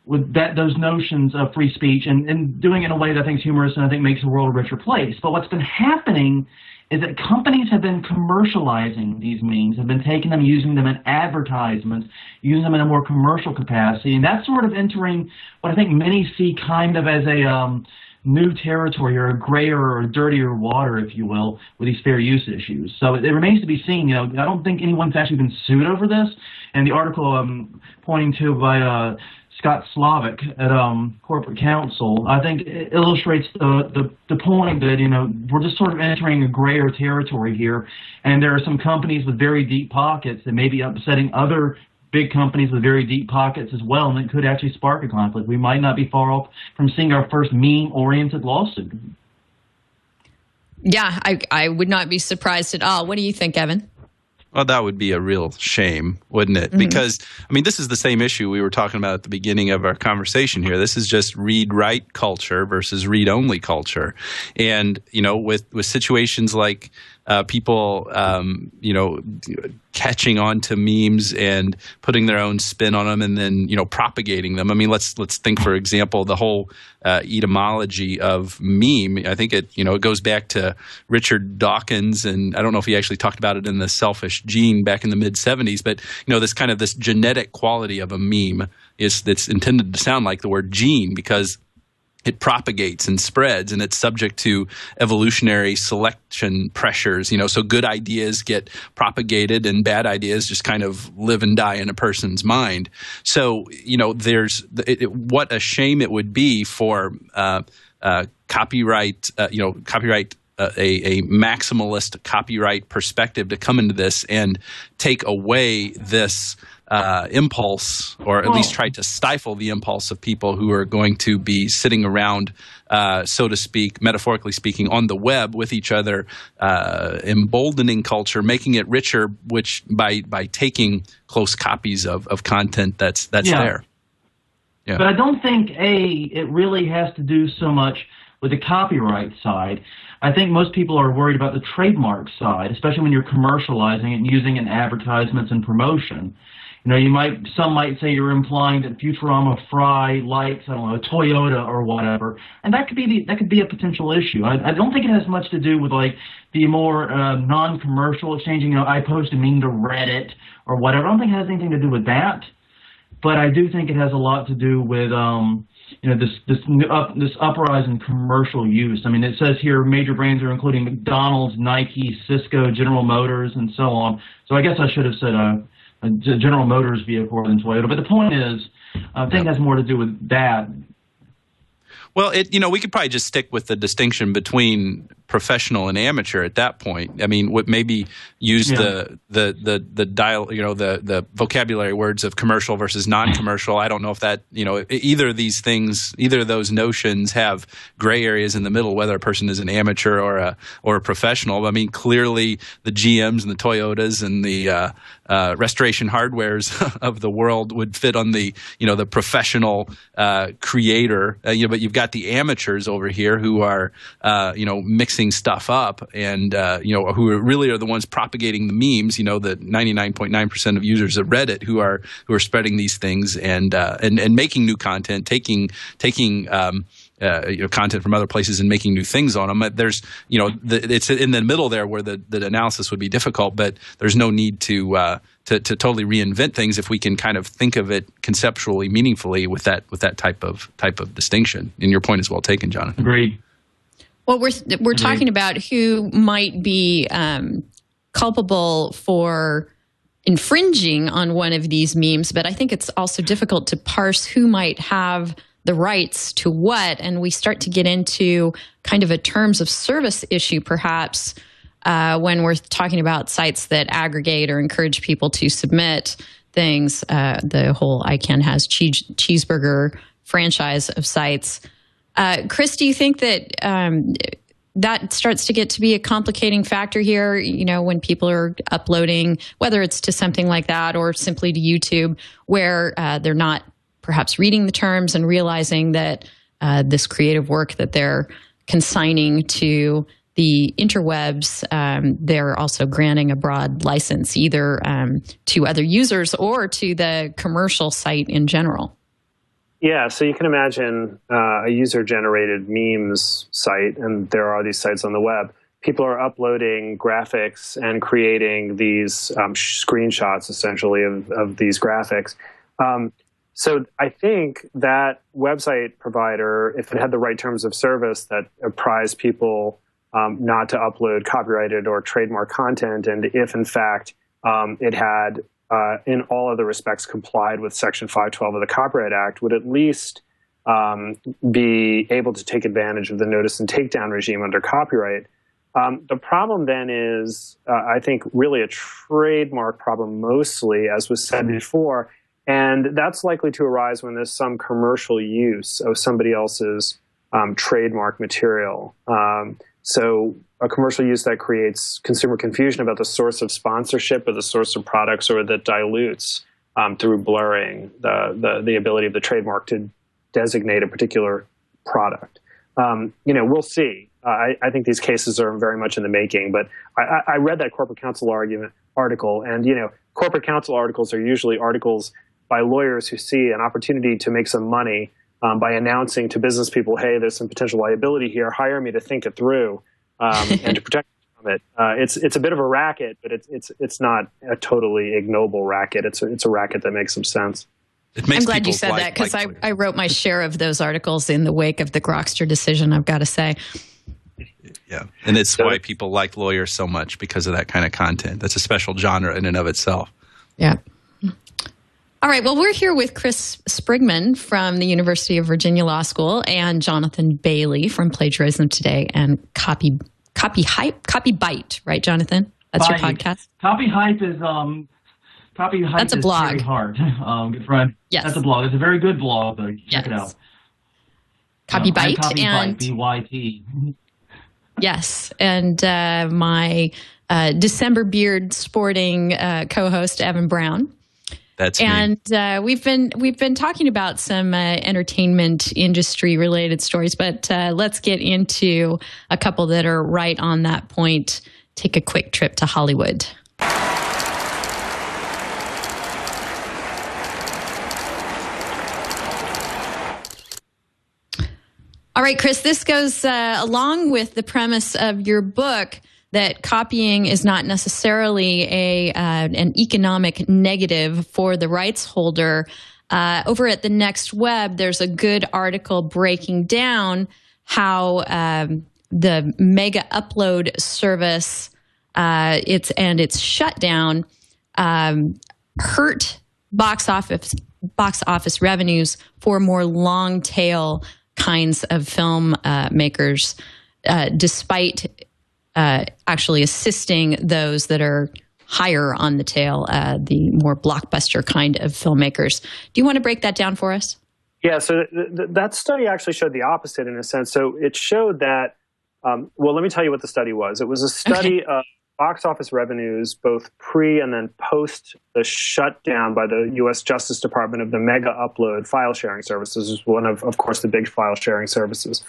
with those notions of free speech, and doing it in a way that I think is humorous and I think makes the world a richer place. But what's been happening is that companies have been commercializing these memes, have been taking them, using them in advertisements, using them in a more commercial capacity, and that's sort of entering what I think many see kind of as a new territory, or a grayer or dirtier water, if you will, with these fair use issues. So it remains to be seen. I don't think anyone's actually been sued over this, and the article I'm pointing to by Scott Slavic at Corporate Counsel, I think it illustrates the point that, we're just sort of entering a grayer territory here, and there are some companies with very deep pockets that may be upsetting other big companies with very deep pockets as well, and it could actually spark a conflict. We might not be far off from seeing our first meme-oriented lawsuit. Yeah, I would not be surprised at all. What do you think, Evan? Well, that would be a real shame, wouldn't it? Mm-hmm. Because, this is the same issue we were talking about at the beginning of our conversation here. This is just read-write culture versus read-only culture. And, with situations like people, catching on to memes and putting their own spin on them and then, propagating them. Let's think, for example, the whole etymology of meme. I think it goes back to Richard Dawkins, and I don't know if he actually talked about it in The Selfish Gene back in the mid-'70s, but, this genetic quality of a meme that's intended to sound like the word gene, because it propagates and spreads, and it's subject to evolutionary selection pressures. So good ideas get propagated, and bad ideas just kind of live and die in a person's mind. So, what a shame it would be for copyright, a maximalist copyright perspective to come into this and take away this impulse, or at least try to stifle the impulse of people who are going to be sitting around, so to speak, metaphorically speaking, on the web with each other, emboldening culture, making it richer, which by taking close copies of content that's there. Yeah. But I don't think, it really has to do so much with the copyright side. I think most people are worried about the trademark side, especially when you're commercializing it and using it in advertisements and promotion. Some might say you're implying that Futurama Fry likes, Toyota or whatever, and that could be a potential issue. I don't think it has much to do with the more non-commercial exchanging. I post a meme to Reddit or whatever. I don't think it has anything to do with that, but I do think it has a lot to do with this uprise in commercial use. It says here major brands are including McDonald's, Nike, Cisco, General Motors, and so on. So I guess I should have said a General Motors vehicle than Toyota. But the point is, I think it has more to do with that. Well, we could probably just stick with the distinction between professional and amateur at that point. What maybe use the vocabulary words of commercial versus non-commercial. I don't know if that, either of these things, either of those notions have gray areas in the middle, whether a person is an amateur or a professional. Clearly the GMs and the Toyotas and the restoration hardwares of the world would fit on the professional creator. But you've got the amateurs over here who are mixing stuff up, and who really are the ones propagating the memes. The 99.9% of users of Reddit who are spreading these things and making new content, taking content from other places and making new things on them. There's it's in the middle there where the analysis would be difficult, but there's no need to totally reinvent things if we can kind of think of it conceptually, meaningfully with that type of distinction. And your point is well taken, Jonathan. Agreed. Well, we're talking about who might be culpable for infringing on one of these memes, but I think it's also difficult to parse who might have the rights to what, and we start to get into kind of a terms of service issue, perhaps, when we're talking about sites that aggregate or encourage people to submit things. The whole ICANN has cheeseburger franchise of sites. Chris, do you think that that starts to get to be a complicating factor here, when people are uploading, whether it's to something like that or simply to YouTube, where they're not perhaps reading the terms and realizing that this creative work that they're consigning to the interwebs, they're also granting a broad license either to other users or to the commercial site in general? Yeah, so you can imagine a user-generated memes site, and there are these sites on the web. People are uploading graphics and creating these screenshots, essentially, of these graphics. So I think that website provider, if it had the right terms of service that apprised people not to upload copyrighted or trademark content, and if, in fact, it had in all other respects complied with Section 512 of the Copyright Act, would at least be able to take advantage of the notice and takedown regime under copyright. The problem then is, I think, really a trademark problem mostly, as was said before, and that's likely to arise when there's some commercial use of somebody else's trademark material. So a commercial use that creates consumer confusion about the source of sponsorship or the source of products, or that dilutes through blurring the ability of the trademark to designate a particular product. We'll see. I think these cases are very much in the making, but I read that corporate counsel article, and corporate counsel articles are usually articles by lawyers who see an opportunity to make some money by announcing to business people, hey, there's some potential liability here, hire me to think it through and to protect from it. It's a bit of a racket, but it's not a totally ignoble racket. It's a racket that makes some sense. I'm glad you said that, because I wrote my share of those articles in the wake of the Grokster decision, I've got to say. Yeah, and it's why people like lawyers so much, because of that kind of content. That's a special genre in and of itself. Yeah. All right, well, we're here with Chris Sprigman from the University of Virginia Law School and Jonathan Bailey from Plagiarism Today and Copy Byte, right, Jonathan? That's your podcast? Copy Hype is that's a blog. Very hard. Good friend. Yes. That's a blog. It's a very good blog, though. Check it out. Copy Byte. And BYT. Yes, and my December beard sporting co-host Evan Brown. That's and me. We've been talking about some entertainment industry related stories, but let's get into a couple that are right on that point. Take a quick trip to Hollywood. All right, Chris, this goes along with the premise of your book that copying is not necessarily an economic negative for the rights holder. Over at the Next Web, there's a good article breaking down how the mega upload service its shutdown hurt box office revenues for more long tail kinds of film makers, despite actually assisting those that are higher on the tail, the more blockbuster kind of filmmakers. Do you want to break that down for us? Yeah, so that study actually showed the opposite in a sense. So it showed that, well, let me tell you what the study was. It was a study of box office revenues, both pre and then post the shutdown by the U.S. Justice Department of the mega upload file sharing services. This is one of course, the big file sharing services.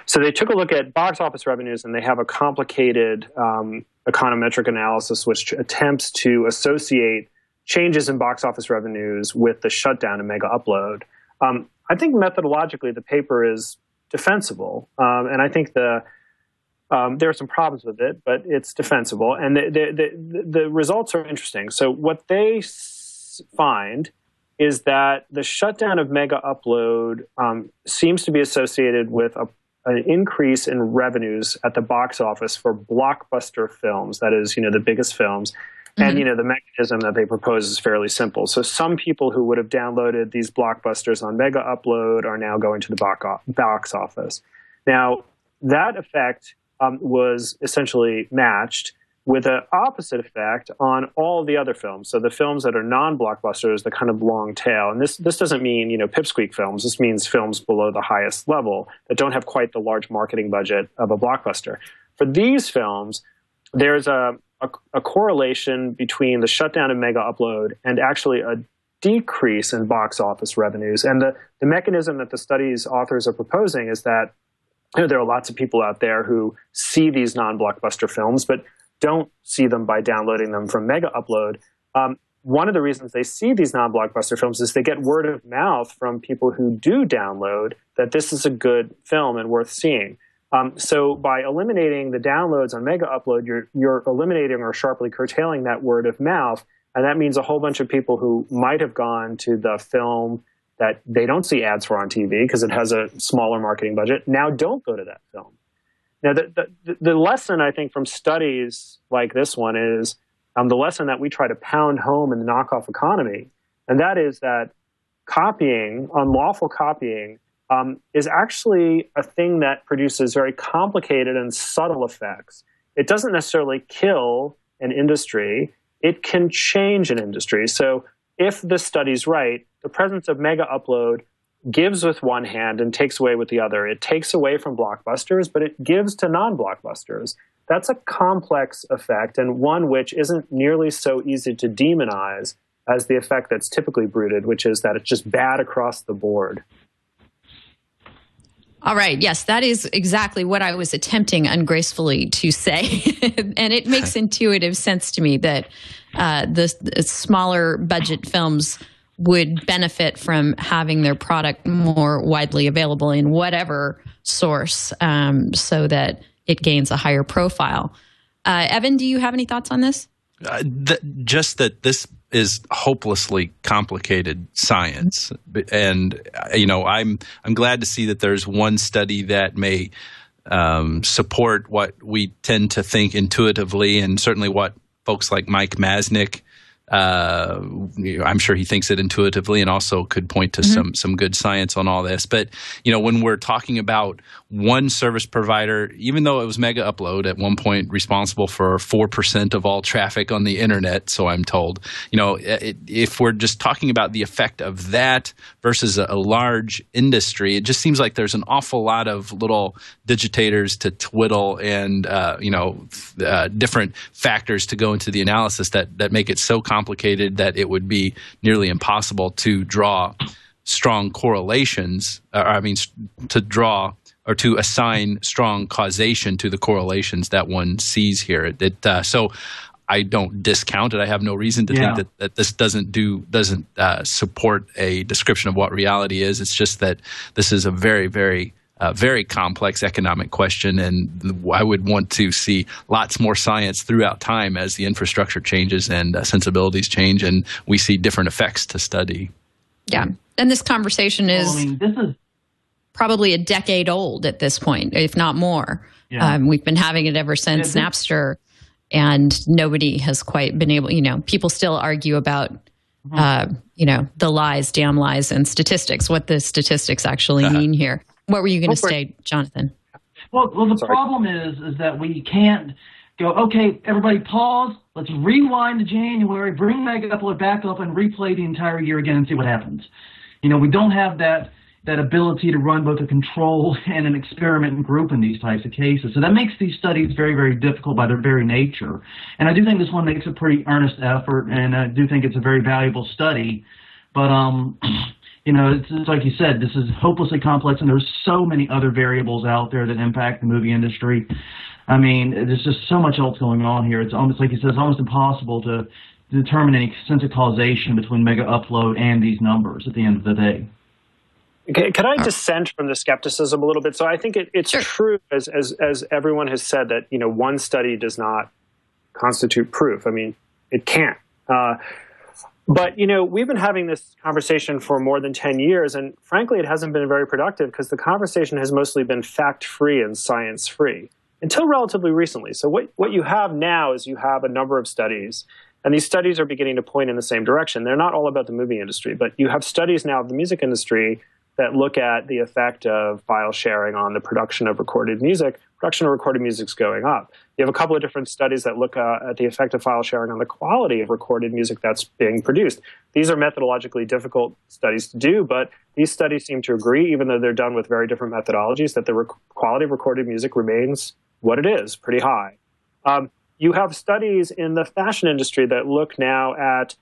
So they took a look at box office revenues, and they have a complicated econometric analysis which attempts to associate changes in box office revenues with the shutdown of mega upload. I think methodologically the paper is defensible, and I think there are some problems with it, but it's defensible, and the results are interesting. So what they find is that the shutdown of mega upload seems to be associated with an increase in revenues at the box office for blockbuster films, that is, the biggest films. And, the mechanism that they propose is fairly simple. So some people who would have downloaded these blockbusters on mega upload are now going to the box office. Now, that effect was essentially matched with an opposite effect on all the other films. So the films that are non-blockbusters, the kind of long tail. And this doesn't mean, pipsqueak films. This means films below the highest level that don't have quite the large marketing budget of a blockbuster. For these films, there's a correlation between the shutdown of Mega Upload and actually a decrease in box office revenues. And the mechanism that the study's authors are proposing is that there are lots of people out there who see these non-blockbuster films, but don't see them by downloading them from Mega Upload. One of the reasons they see these non-blockbuster films is they get word of mouth from people who do download that this is a good film and worth seeing. So by eliminating the downloads on Mega Upload, you're eliminating or sharply curtailing that word of mouth, and that means a whole bunch of people who might have gone to the film that they don't see ads for on TV because it has a smaller marketing budget now don't go to that film. Now, the lesson, I think, from studies like this one is the lesson that we try to pound home in the knockoff economy, and that is that copying, unlawful copying, is actually a thing that produces very complicated and subtle effects. It doesn't necessarily kill an industry. It can change an industry. So if this study's right, the presence of Mega Upload gives with one hand and takes away with the other. It takes away from blockbusters, but it gives to non-blockbusters. That's a complex effect, and one which isn't nearly so easy to demonize as the effect that's typically bruited, which is that it's just bad across the board. All right. Yes, that is exactly what I was attempting ungracefully to say. And it makes intuitive sense to me that the smaller budget films would benefit from having their product more widely available in whatever source so that it gains a higher profile. Evan, do you have any thoughts on this? Just that this is hopelessly complicated science. And, I'm glad to see that there's one study that may support what we tend to think intuitively, and certainly what folks like Mike Masnick, I'm sure he thinks it intuitively and also could point to some good science on all this. But, when we're talking about one service provider, even though it was Mega Upload at one point responsible for 4% of all traffic on the internet, so I'm told, if we're just talking about the effect of that versus a large industry, it just seems like there's an awful lot of little digitators to twiddle and, different factors to go into the analysis that make it so complicated that it would be nearly impossible to draw strong correlations, to draw or to assign strong causation to the correlations that one sees here. So I don't discount it. I have no reason to think that this doesn't support a description of what reality is. It's just that this is a very, very very complex economic question, and I would want to see lots more science throughout time as the infrastructure changes and sensibilities change, and we see different effects to study. Yeah, and this conversation is, this is probably a decade old at this point, if not more. Yeah. We've been having it ever since Napster, and nobody has quite been able, people still argue about the lies, damn lies, and statistics, what the statistics actually mean here. What were you going to say, Jonathan? Well, the problem is that we can't go, okay, everybody pause, let's rewind to January, bring Mega Upload back up and replay the entire year again and see what happens. We don't have that ability to run both a control and an experiment group in these types of cases. So that makes these studies very, very difficult by their very nature. And I do think this one makes a pretty earnest effort, and I do think it's a very valuable study. But, it's like you said, this is hopelessly complex, and there's so many other variables out there that impact the movie industry. There's just so much else going on here. It's almost, like you said, it's almost impossible to determine any sense of causation between Mega Upload and these numbers at the end of the day. Can I dissent from the skepticism a little bit? So I think it's true, as everyone has said, that one study does not constitute proof. It can't. But we've been having this conversation for more than 10 years, and frankly, it hasn't been very productive because the conversation has mostly been fact-free and science-free until relatively recently. So what you have now is you have a number of studies, and these studies are beginning to point in the same direction. They're not all about the movie industry, but you have studies now of the music industry that look at the effect of file sharing on the production of recorded music. Production of recorded music is going up. You have a couple of different studies that look at the effect of file sharing on the quality of recorded music that's being produced. These are methodologically difficult studies to do, but these studies seem to agree, even though they're done with very different methodologies, that the quality of recorded music remains what it is, pretty high. You have studies in the fashion industry that look now at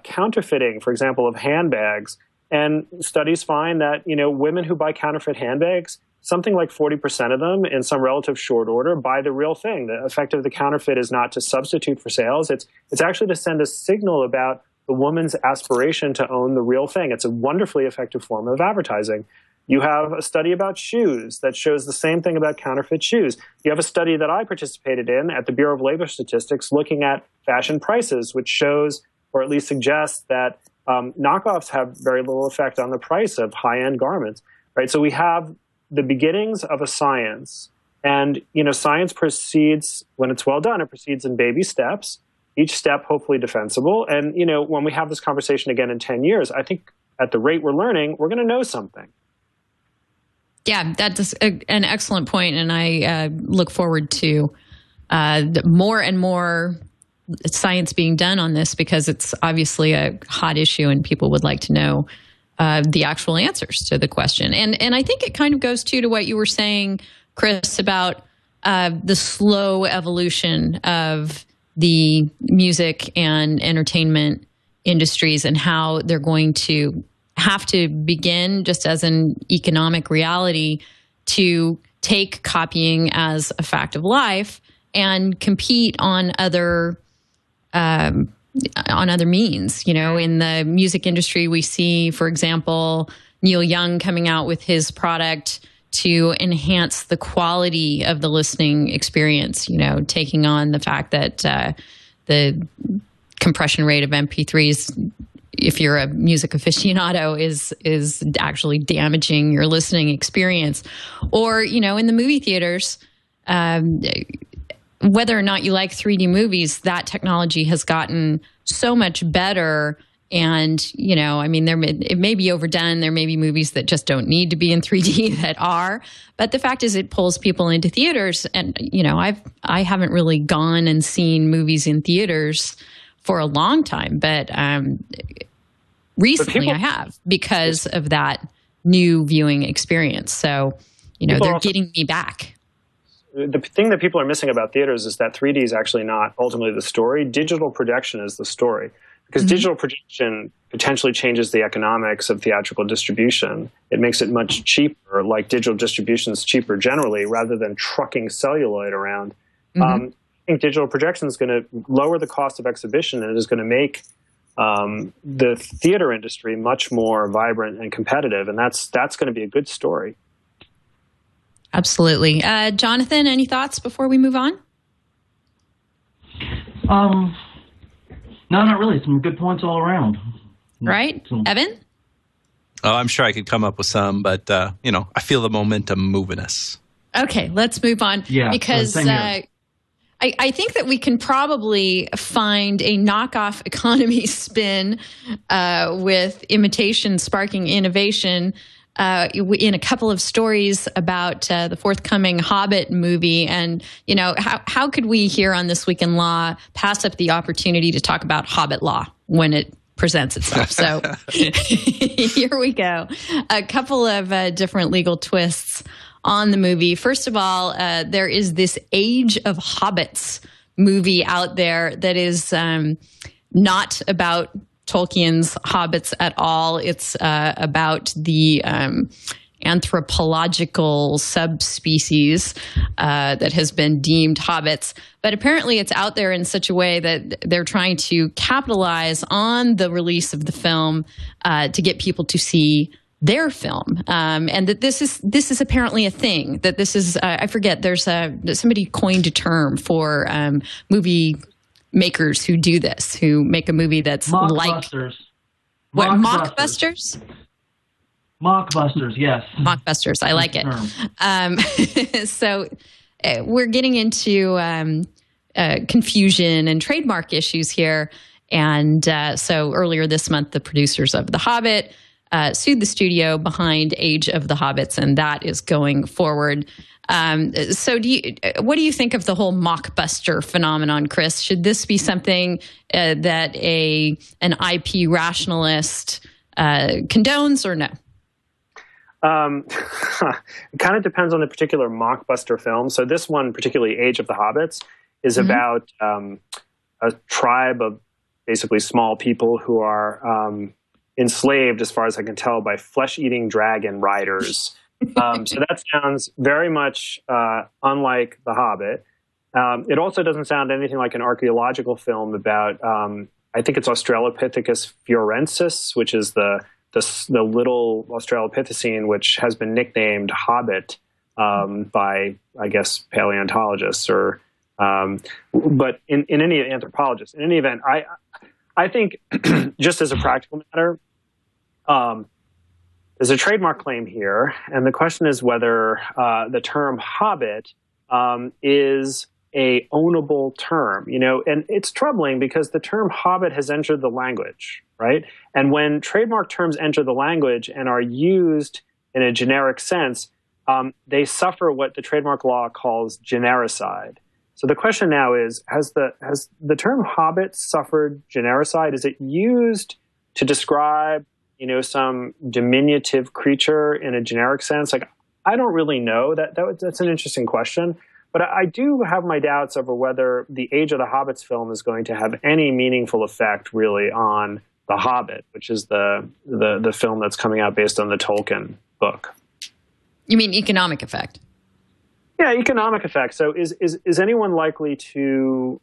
counterfeiting, for example, of handbags. And studies find that, women who buy counterfeit handbags, something like 40% of them, in some relative short order, buy the real thing. The effect of the counterfeit is not to substitute for sales. It's actually to send a signal about the woman's aspiration to own the real thing. It's a wonderfully effective form of advertising. You have a study about shoes that shows the same thing about counterfeit shoes. You have a study that I participated in at the Bureau of Labor Statistics looking at fashion prices, which shows, or at least suggests, that knockoffs have very little effect on the price of high-end garments, right? So we have the beginnings of a science, and science proceeds, when it's well done, it proceeds in baby steps, each step hopefully defensible. And when we have this conversation again in 10 years, I think at the rate we're learning, we're going to know something. Yeah, that's an excellent point, and I look forward to more and more science being done on this, because it's obviously a hot issue and people would like to know the actual answers to the question. And I think it kind of goes to what you were saying, Chris, about the slow evolution of the music and entertainment industries and how they're going to have to begin, just as an economic reality, to take copying as a fact of life and compete on other means. In the music industry, we see, for example, Neil Young coming out with his product to enhance the quality of the listening experience, taking on the fact that the compression rate of MP3s, if you're a music aficionado, is actually damaging your listening experience. Or, in the movie theaters, whether or not you like 3D movies, that technology has gotten so much better. And, it may be overdone. There may be movies that just don't need to be in 3D that are. But the fact is, it pulls people into theaters. And, I haven't really gone and seen movies in theaters for a long time. But recently I have, because of that new viewing experience. So, they're getting me back. The thing that people are missing about theaters is that 3D is actually not ultimately the story. Digital projection is the story, because digital projection potentially changes the economics of theatrical distribution. It makes it much cheaper, like digital distribution is cheaper generally, rather than trucking celluloid around. I think digital projection is going to lower the cost of exhibition, and it is going to make the theater industry much more vibrant and competitive, and that's going to be a good story. Absolutely. Jonathan, any thoughts before we move on? No, not really. Some good points all around. Right. Evan? Oh, I'm sure I could come up with some, but, I feel the momentum moving us. Okay, let's move on. Yeah, because I think that we can probably find a knockoff economy spin with imitation sparking innovation in a couple of stories about the forthcoming Hobbit movie. And, how could we here on This Week in Law pass up the opportunity to talk about Hobbit law when it presents itself? So here we go. A couple of different legal twists on the movie. First of all, there is this Age of Hobbits movie out there that is not about Tolkien's hobbits at all. It's about the anthropological subspecies that has been deemed hobbits. But apparently it's out there in such a way that they're trying to capitalize on the release of the film to get people to see their film, and that this is apparently a thing. That this is I forget. There's somebody coined a term for movie makers who do this, who make a movie that's mockbusters. What, mockbusters? Mockbusters, yes. Mockbusters, I like it. So we're getting into confusion and trademark issues here. And so earlier this month, the producers of The Hobbit sued the studio behind Age of the Hobbits, and that is going forward. So what do you think of the whole mockbuster phenomenon, Chris? Should this be something that an IP rationalist condones or no? It kind of depends on the particular mockbuster film. So this one, particularly Age of the Hobbits, is about a tribe of basically small people who are enslaved, as far as I can tell, by flesh-eating dragon riders. So that sounds very much unlike The Hobbit. It also doesn't sound anything like an archaeological film about, I think it's Australopithecus fiorensis, which is the little Australopithecine, which has been nicknamed Hobbit by, I guess, paleontologists but in any anthropologists. In any event, I think just as a practical matter, there's a trademark claim here, and the question is whether the term Hobbit is a ownable term, and it's troubling because the term Hobbit has entered the language, right? And when trademark terms enter the language and are used in a generic sense, they suffer what the trademark law calls genericide. So the question now is, has the term Hobbit suffered genericide? Is it used to describe, some diminutive creature in a generic sense? Like, I don't really know. That's an interesting question. But I do have my doubts over whether the Age of the Hobbits film is going to have any meaningful effect really on The Hobbit, which is the film that's coming out based on the Tolkien book. You mean economic effect? Yeah, economic effect. So is anyone likely to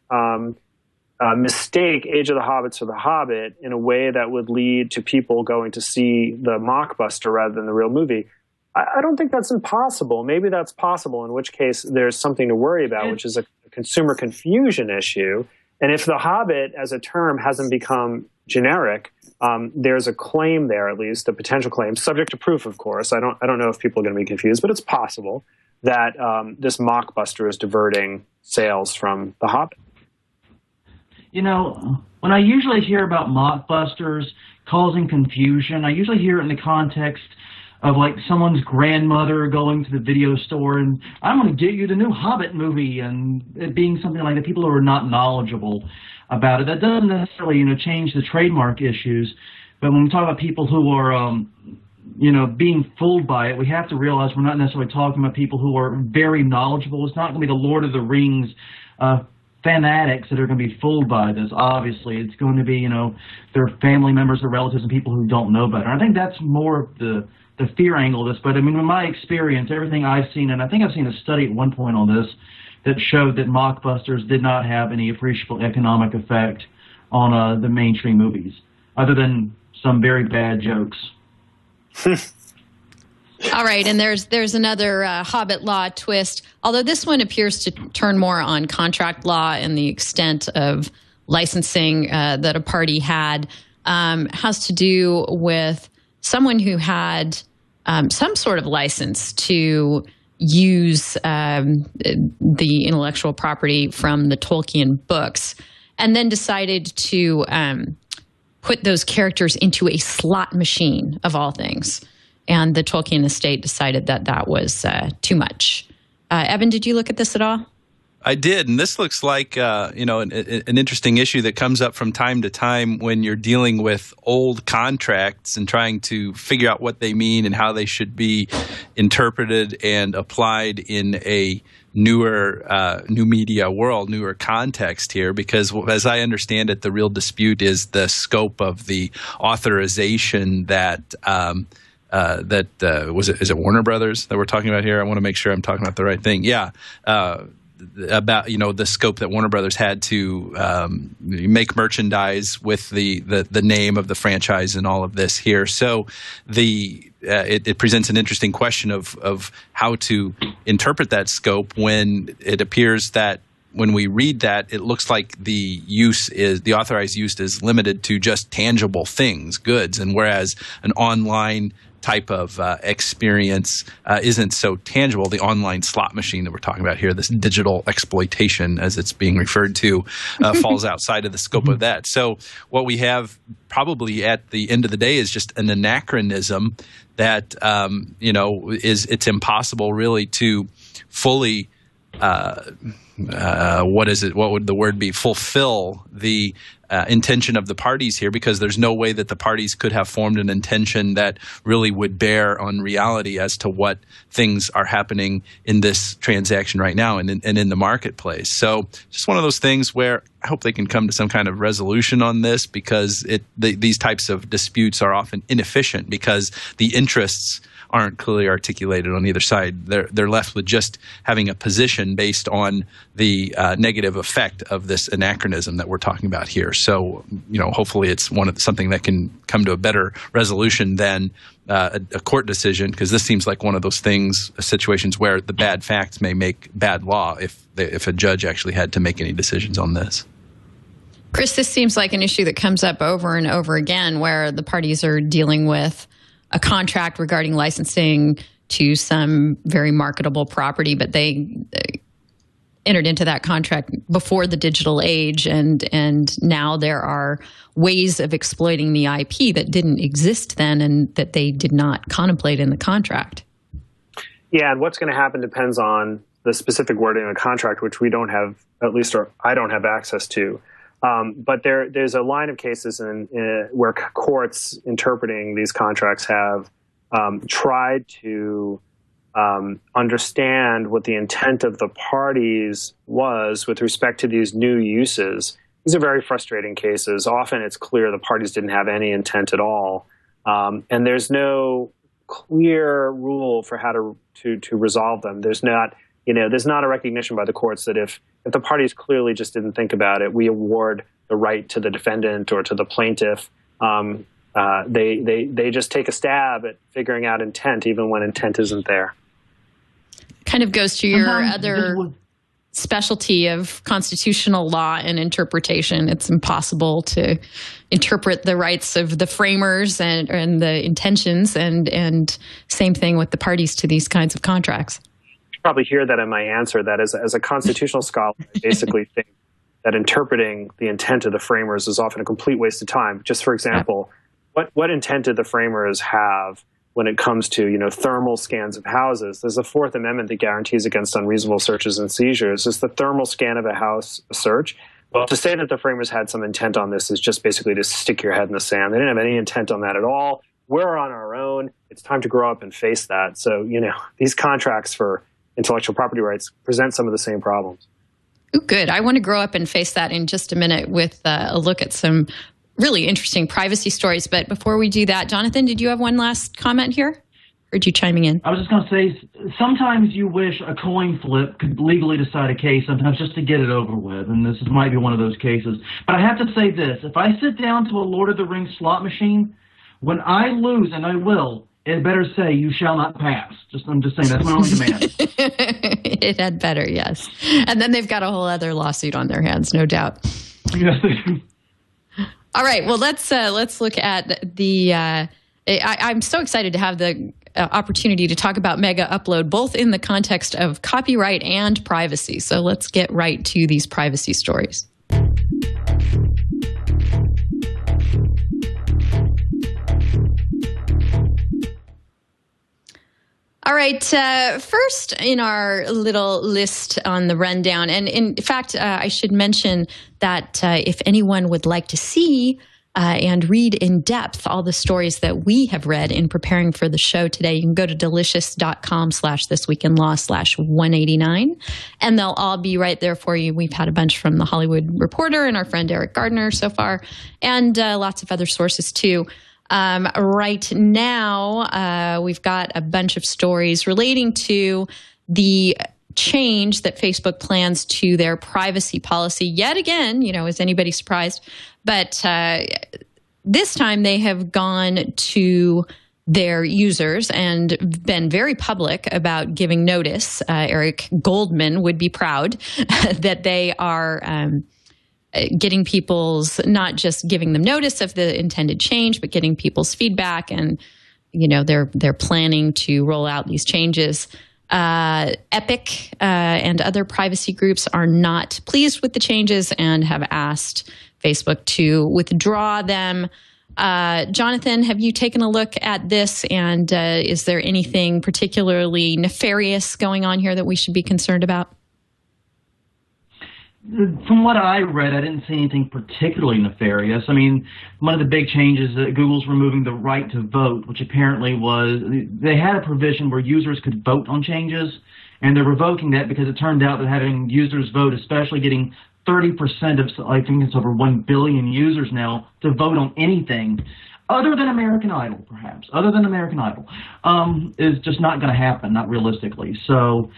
mistake Age of the Hobbits for The Hobbit in a way that would lead to people going to see the mockbuster rather than the real movie? I don't think that's impossible. Maybe that's possible, in which case there's something to worry about, which is a consumer confusion issue. And if The Hobbit as a term hasn't become generic, there's a claim there, at least a potential claim, subject to proof, of course. I don't know if people are going to be confused, but it's possible that this mockbuster is diverting sales from The Hobbit. When I usually hear about mockbusters causing confusion, I usually hear it in the context of like someone's grandmother going to the video store and I'm going to get you the new Hobbit movie, and it being something like that. People who are not knowledgeable about it. That doesn't necessarily, change the trademark issues. But when we talk about people who are, being fooled by it, we have to realize we're not necessarily talking about people who are very knowledgeable. It's not going to be the Lord of the Rings fanatics that are going to be fooled by this. Obviously, it's going to be, their family members, their relatives, and people who don't know better. I think that's more of the fear angle of this. But I mean, in my experience, everything I've seen, and I think I've seen a study at one point on this that showed that mockbusters did not have any appreciable economic effect on the mainstream movies, other than some very bad jokes. All right, and there's another Hobbit law twist, although this one appears to turn more on contract law and the extent of licensing that a party had, has to do with someone who had some sort of license to use the intellectual property from the Tolkien books, and then decided to put those characters into a slot machine, of all things. And the Tolkien estate decided that was too much. Evan, did you look at this at all? I did, and this looks like an interesting issue that comes up from time to time when you're dealing with old contracts and trying to figure out what they mean and how they should be interpreted and applied in a new media world, newer context here. Because as I understand it, the real dispute is the scope of the authorization that. Is it Warner Brothers that we're talking about here? I want to make sure I'm talking about the right thing. Yeah. About the scope that Warner Brothers had to make merchandise with the name of the franchise and all of this here. So it presents an interesting question of how to interpret that scope when it appears that when we read that, it looks like the authorized use is limited to just tangible things, goods, and whereas an online type of experience isn't so tangible. The online slot machine that we're talking about here, this digital exploitation, as it's being referred to, falls outside of the scope of that. So what we have probably at the end of the day is just an anachronism that it's impossible really to fully what would the word be? Fulfill the intention of the parties here, because there's no way that the parties could have formed an intention that really would bear on reality as to what things are happening in this transaction right now and in the marketplace. So just one of those things where I hope they can come to some kind of resolution on this, because these types of disputes are often inefficient because the interests aren't clearly articulated on either side. They're left with just having a position based on the negative effect of this anachronism that we're talking about here. So, hopefully it's something that can come to a better resolution than a court decision, because this seems like one of those situations where the bad facts may make bad law if a judge actually had to make any decisions on this. Chris, this seems like an issue that comes up over and over again, where the parties are dealing with a contract regarding licensing to some very marketable property, but they entered into that contract before the digital age, and now there are ways of exploiting the IP that didn't exist then and that they did not contemplate in the contract. Yeah, and what's going to happen depends on the specific wording of the contract, which we don't have, at least or I don't have access to. But there's a line of cases where courts interpreting these contracts have tried to understand what the intent of the parties was with respect to these new uses. These are very frustrating cases. Often it's clear the parties didn't have any intent at all. And there's no clear rule for how to resolve them. There's not a recognition by the courts that if the parties clearly just didn't think about it, we award the right to the defendant or to the plaintiff. They just take a stab at figuring out intent, even when intent isn't there. Kind of goes to your other specialty of constitutional law and interpretation. It's impossible to interpret the rights of the framers and the intentions, and same thing with the parties to these kinds of contracts. Probably hear that in my answer, that as a constitutional scholar, I basically think that interpreting the intent of the framers is often a complete waste of time. Just for example, what intent did the framers have when it comes to thermal scans of houses? There's a Fourth Amendment that guarantees against unreasonable searches and seizures. Is the thermal scan of a house a search? Well, to say that the framers had some intent on this is just basically to stick your head in the sand. They didn't have any intent on that at all. We're on our own. It's time to grow up and face that. So these contracts for intellectual property rights present some of the same problems. Ooh, good. I want to grow up and face that in just a minute with a look at some really interesting privacy stories. But before we do that, Jonathan, did you have one last comment here? Heard you chiming in. I was just going to say, sometimes you wish a coin flip could legally decide a case, sometimes just to get it over with, and this might be one of those cases. But I have to say this. If I sit down to a Lord of the Rings slot machine, when I lose, and I will, it better say, "You shall not pass." I'm just saying, that's my only demand. It had better, yes. And then they've got a whole other lawsuit on their hands, no doubt. Yes, they do. All right, well, let's look at the. I'm so excited to have the opportunity to talk about Mega Upload, both in the context of copyright and privacy. So let's get right to these privacy stories. All right, first in our little list on the rundown, and in fact, I should mention that if anyone would like to see and read in depth all the stories that we have read in preparing for the show today, you can go to delicious.com/thisweekinlaw/189, and they'll all be right there for you. We've had a bunch from The Hollywood Reporter and our friend Eric Gardner so far, and lots of other sources too. Right now, we've got a bunch of stories relating to the change that Facebook plans to their privacy policy. Yet again, is anybody surprised? But this time they have gone to their users and been very public about giving notice. Eric Goldman would be proud that they are getting people's, not just giving them notice of the intended change, but getting people's feedback. And, they're planning to roll out these changes. Epic and other privacy groups are not pleased with the changes and have asked Facebook to withdraw them. Jonathan, have you taken a look at this, and is there anything particularly nefarious going on here that we should be concerned about? From what I read, I didn't see anything particularly nefarious. I mean, one of the big changes that Google's removing the right to vote, which apparently was, they had a provision where users could vote on changes, and they're revoking that because it turned out that having users vote, especially getting 30% of, I think it's over 1 billion users now, to vote on anything other than American Idol, perhaps, is just not going to happen, not realistically. So,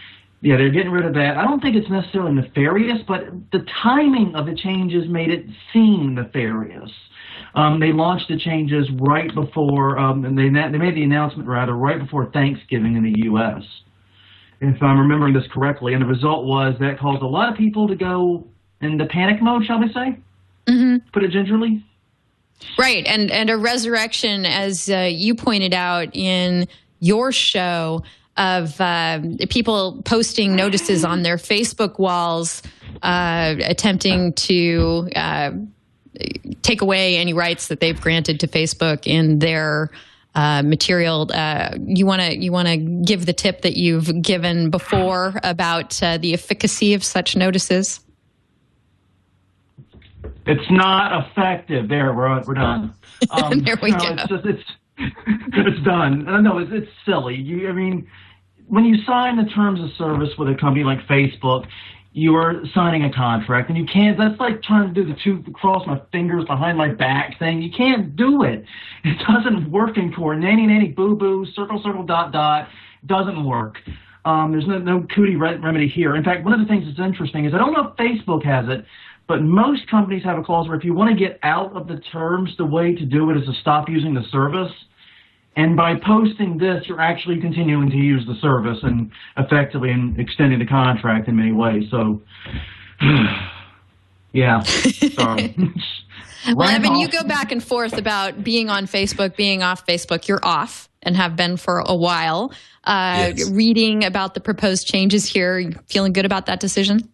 yeah, they're getting rid of that. I don't think it's necessarily nefarious, but the timing of the changes made it seem nefarious. They launched the changes right before, and they made the announcement, rather, right before Thanksgiving in the U.S., if I'm remembering this correctly. And the result was that caused a lot of people to go into panic mode, shall we say? Mm-hmm. Put it gingerly. Right, and a resurrection, as you pointed out in your show, of people posting notices on their Facebook walls, attempting to take away any rights that they've granted to Facebook in their material. You want to give the tip that you've given before about the efficacy of such notices? It's not effective. There, we're done. There we go. It's done. No, it's silly. I mean, when you sign the terms of service with a company like Facebook, you are signing a contract, and you can't. That's like trying to do the cross my fingers behind my back thing. You can't do it. It doesn't work in court. Nanny, boo boo, circle, dot. Doesn't work. There's no cootie remedy here. In fact, one of the things that's interesting is I don't know if Facebook has it, but most companies have a clause where if you want to get out of the terms, the way to do it is to stop using the service. And by posting this, you're actually continuing to use the service and effectively extending the contract in many ways. So, yeah, sorry. Well, Evan, you go back and forth about being on Facebook, being off Facebook. You're off and have been for a while. Yes. Reading about the proposed changes here, feeling good about that decision?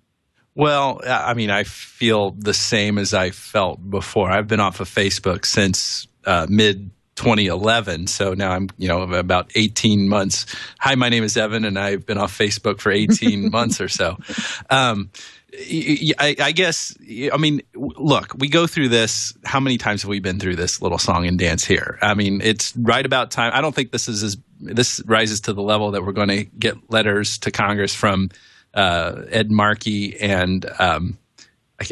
Well, I mean, I feel the same as I felt before. I've been off of Facebook since mid-2011, so now I'm, about 18 months. Hi, my name is Evan, and I've been off Facebook for 18 months or so. I guess, I mean, look, we go through this. How many times have we been through this little song and dance here? I mean, it's right about time. I don't think this rises to the level that we're going to get letters to Congress from Ed Markey and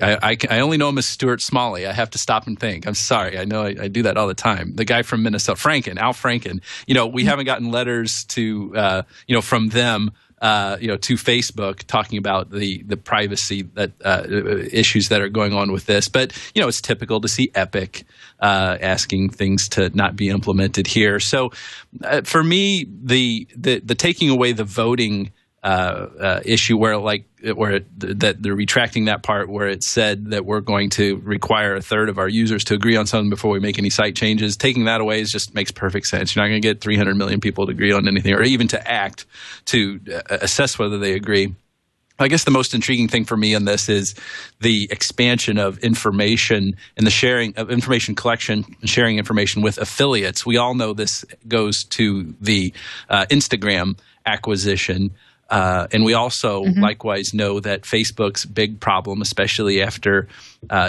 I only know him as Stuart Smalley. I have to stop and think. I'm sorry. I know I do that all the time. The guy from Minnesota, Al Franken. We haven't gotten letters to from them to Facebook talking about the privacy issues that are going on with this. But it's typical to see Epic asking things to not be implemented here. So for me, the taking away the voting issue that they're retracting that part where it said that we're going to require a third of our users to agree on something before we make any site changes. Taking that away just makes perfect sense. You're not going to get 300 million people to agree on anything or even to act to assess whether they agree. I guess the most intriguing thing for me in this is the expansion of information and the sharing of information collection and sharing information with affiliates. We all know this goes to the Instagram acquisition. And we also likewise know that Facebook's big problem, especially after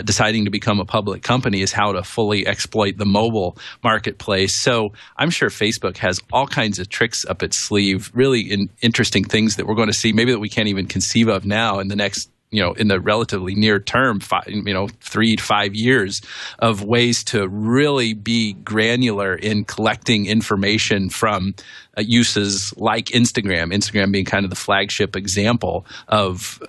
deciding to become a public company, is how to fully exploit the mobile marketplace. So I'm sure Facebook has all kinds of tricks up its sleeve, really interesting things that we're going to see, maybe that we can't even conceive of now in the next in the relatively near term, 3 to 5 years of ways to really be granular in collecting information from uses like Instagram being kind of the flagship example of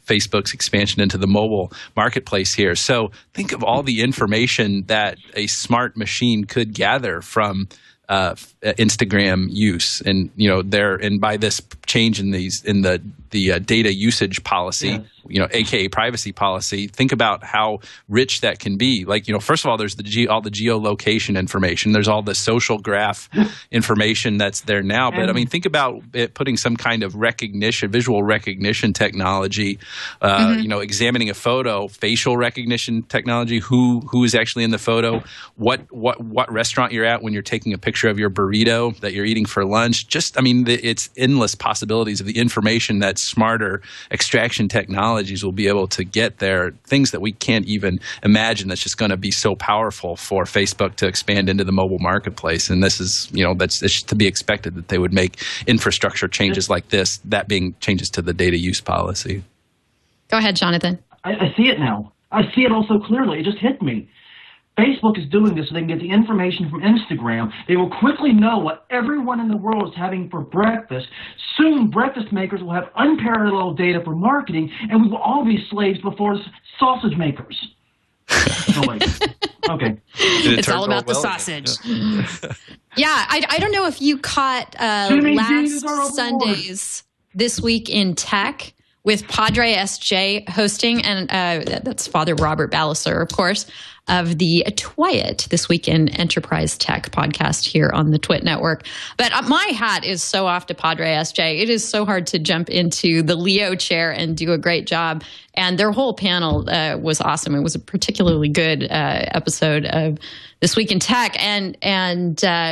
Facebook's expansion into the mobile marketplace here. So think of all the information that a smart machine could gather from Instagram use, and and by this change in the data usage policy, aka privacy policy, think about how rich that can be. Like, first of all, there's all the geolocation information. There's all the social graph information that's there now. But I mean, think about it putting some kind of visual recognition technology. Examining a photo, facial recognition technology. Who is actually in the photo? What restaurant you're at when you're taking a picture of your burrito that you're eating for lunch. It's endless possibilities of the information that smarter extraction technologies will be able to get there. Things that we can't even imagine. That's just going to be so powerful for Facebook to expand into the mobile marketplace. And this is, it's to be expected that they would make infrastructure changes like this, that being changes to the data use policy. Go ahead, Jonathan. I see it now. I see it all so clearly. It just hit me. Facebook is doing this so they can get the information from Instagram. They will quickly know what everyone in the world is having for breakfast. Soon, breakfast makers will have unparalleled data for marketing, and we will all be slaves before sausage makers. Oh, wait. Okay. It's all about the sausage. Yeah, I don't know if you caught last Sunday's This Week in Tech with Padre SJ hosting, and that's Father Robert Ballecer, of course, of the TWiT, This Week in Enterprise Tech podcast here on the TWiT network. But my hat is so off to Padre SJ. It is so hard to jump into the Leo chair and do a great job. And their whole panel was awesome. It was a particularly good episode of This Week in Tech. And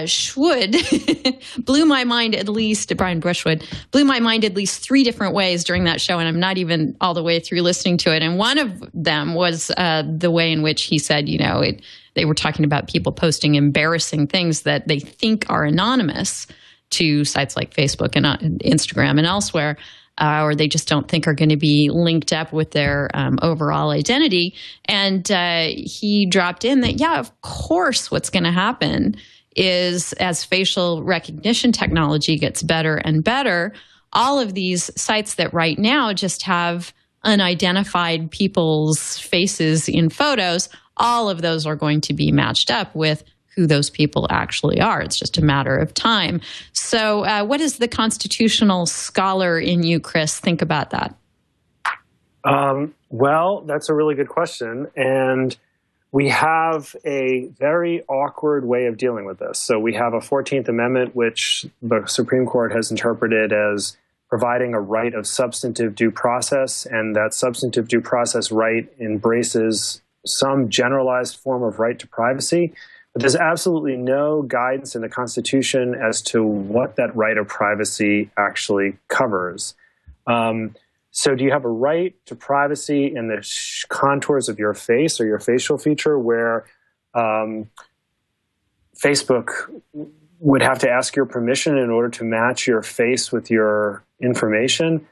Schwood blew my mind at least, Brian Brushwood, blew my mind at least 3 different ways during that show. And I'm not even all the way through listening to it. And one of them was the way in which he said, they were talking about people posting embarrassing things that they think are anonymous to sites like Facebook and Instagram and elsewhere. Or they just don't think are going to be linked up with their overall identity. And he dropped in that, of course, what's going to happen is as facial recognition technology gets better and better, all of these sites that right now just have unidentified people's faces in photos, all of those are going to be matched up with who those people actually are. It's just a matter of time. So what does the constitutional scholar in you, Chris, think about that? Well, that's a really good question. And we have a very awkward way of dealing with this. So we have a 14th Amendment, which the Supreme Court has interpreted as providing a right of substantive due process. And that substantive due process right embraces some generalized form of right to privacy. But there's absolutely no guidance in the Constitution as to what that right of privacy actually covers. So do you have a right to privacy in the contours of your face or your facial feature where Facebook would have to ask your permission in order to match your face with your information?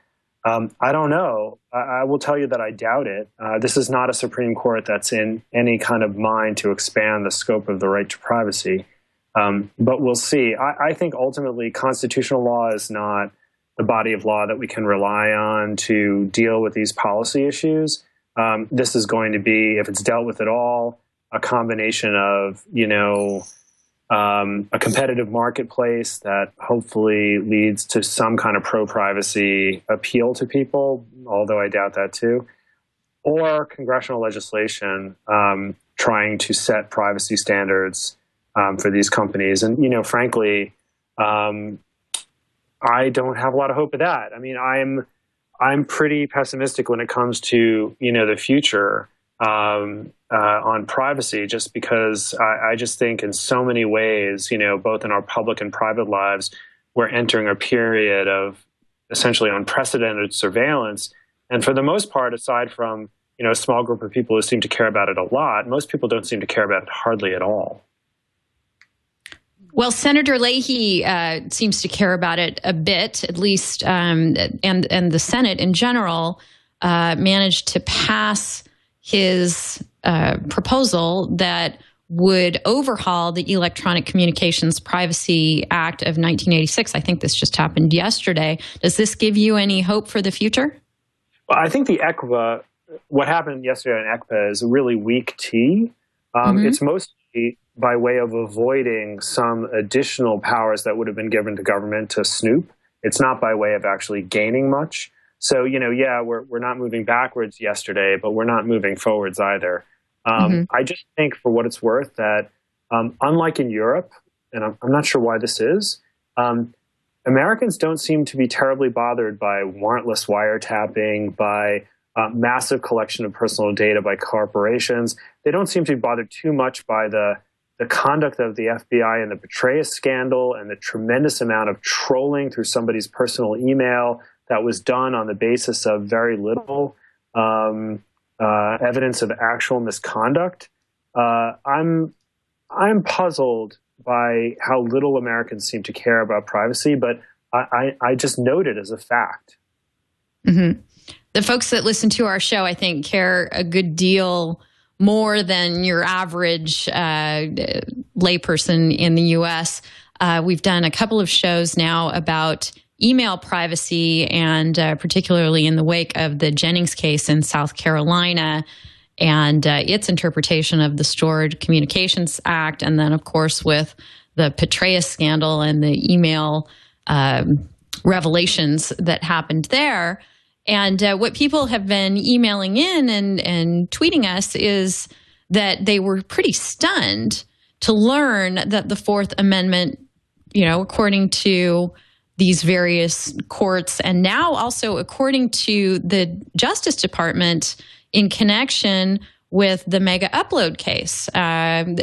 I don't know. I will tell you that I doubt it. This is not a Supreme Court that's in any kind of mind to expand the scope of the right to privacy. But we'll see. I think ultimately constitutional law is not the body of law that we can rely on to deal with these policy issues. This is going to be, if it's dealt with at all, a combination of, a competitive marketplace that hopefully leads to some kind of pro-privacy appeal to people, although I doubt that too, or congressional legislation trying to set privacy standards for these companies. And, frankly, I don't have a lot of hope of that. I mean, I'm pretty pessimistic when it comes to, the future on privacy, just because I just think in so many ways, both in our public and private lives, we're entering a period of essentially unprecedented surveillance. And for the most part, aside from, a small group of people who seem to care about it a lot, most people don't seem to care about it hardly at all. Well, Senator Leahy seems to care about it a bit, at least, and the Senate in general managed to pass his proposal that would overhaul the Electronic Communications Privacy Act of 1986. I think this just happened yesterday. Does this give you any hope for the future? Well, I think the what happened yesterday on ECPA is a really weak tea. It's mostly by way of avoiding some additional powers that would have been given to government to snoop. It's not by way of actually gaining much. So, yeah, we're not moving backwards yesterday, but we're not moving forwards either. I just think, for what it's worth, that unlike in Europe, and I'm not sure why this is, Americans don't seem to be terribly bothered by warrantless wiretapping, by massive collection of personal data by corporations. They don't seem to be bothered too much by the conduct of the FBI and the Petraeus scandal and the tremendous amount of trolling through somebody's personal email that was done on the basis of very little evidence of actual misconduct. I'm puzzled by how little Americans seem to care about privacy, but I just note it as a fact. Mm-hmm. The folks that listen to our show, I think, care a good deal more than your average layperson in the U.S. We've done a couple of shows now about email privacy, and particularly in the wake of the Jennings case in South Carolina and its interpretation of the Stored Communications Act, and then, of course, with the Petraeus scandal and the email revelations that happened there. And what people have been emailing in and tweeting us is that they were pretty stunned to learn that the Fourth Amendment, according to these various courts, and now also according to the Justice Department in connection with the mega upload case,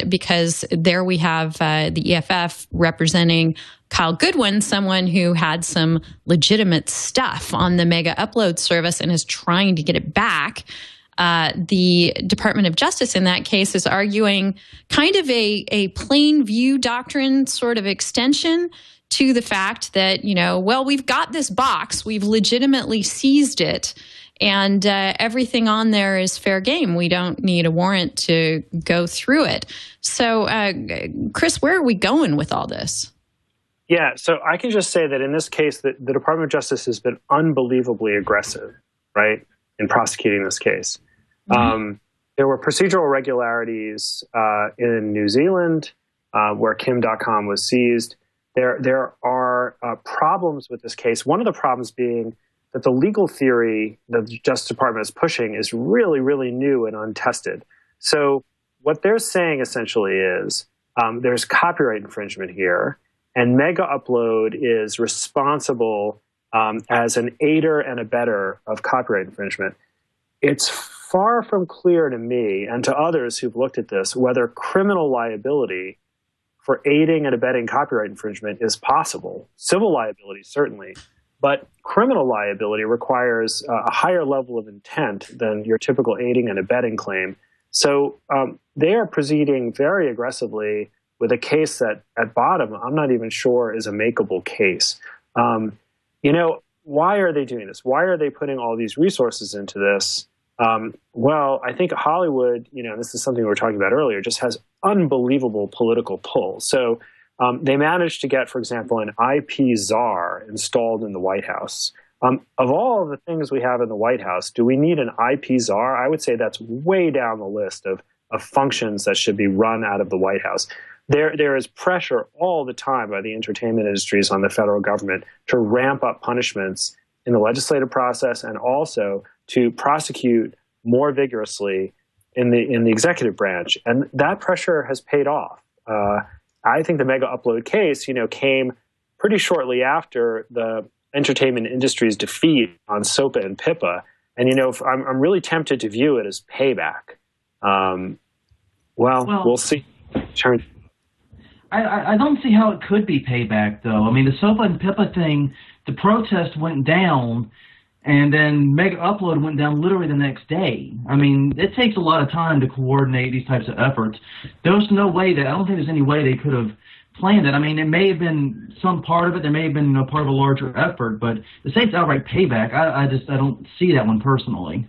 because there we have the EFF representing Kyle Goodwin, someone who had some legitimate stuff on the mega upload service and is trying to get it back. The Department of Justice in that case is arguing kind of a plain view doctrine sort of extension to the fact that, we've got this box, we've legitimately seized it, and everything on there is fair game. We don't need a warrant to go through it. So, Chris, where are we going with all this? Yeah, so I can just say that in this case, the Department of Justice has been unbelievably aggressive, right, in prosecuting this case. Mm-hmm. There were procedural irregularities in New Zealand where Kim.com was seized. There are problems with this case. One of the problems being that the legal theory that the Justice Department is pushing is really, really new and untested. So what they're saying essentially is there's copyright infringement here, and Mega Upload is responsible as an aider and abettor of copyright infringement. It's far from clear to me and to others who've looked at this whether criminal liability for aiding and abetting copyright infringement is possible. Civil liability, certainly. But criminal liability requires a higher level of intent than your typical aiding and abetting claim. So they are proceeding very aggressively with a case that, at bottom, I'm not even sure is a makeable case. Why are they doing this? Why are they putting all these resources into this? Well, I think Hollywood, this is something we were talking about earlier, just has unbelievable political pull. So they managed to get, for example, an IP czar installed in the White House. Of all of the things we have in the White House, do we need an IP czar? I would say that's way down the list of functions that should be run out of the White House. There is pressure all the time by the entertainment industries on the federal government to ramp up punishments in the legislative process and also to prosecute more vigorously in the executive branch. And that pressure has paid off. I think the Mega Upload case, came pretty shortly after the entertainment industry's defeat on SOPA and PIPA. And, I'm really tempted to view it as payback. We'll see. I don't see how it could be payback, though. I mean, the SOPA and PIPA thing, the protest went down, and then Mega Upload went down literally the next day. I mean, it takes a lot of time to coordinate these types of efforts. There's no way I don't think there's any way they could have planned it. I mean, it may have been some part of it. There may have been part of a larger effort, but to say it's outright payback, I don't see that one personally.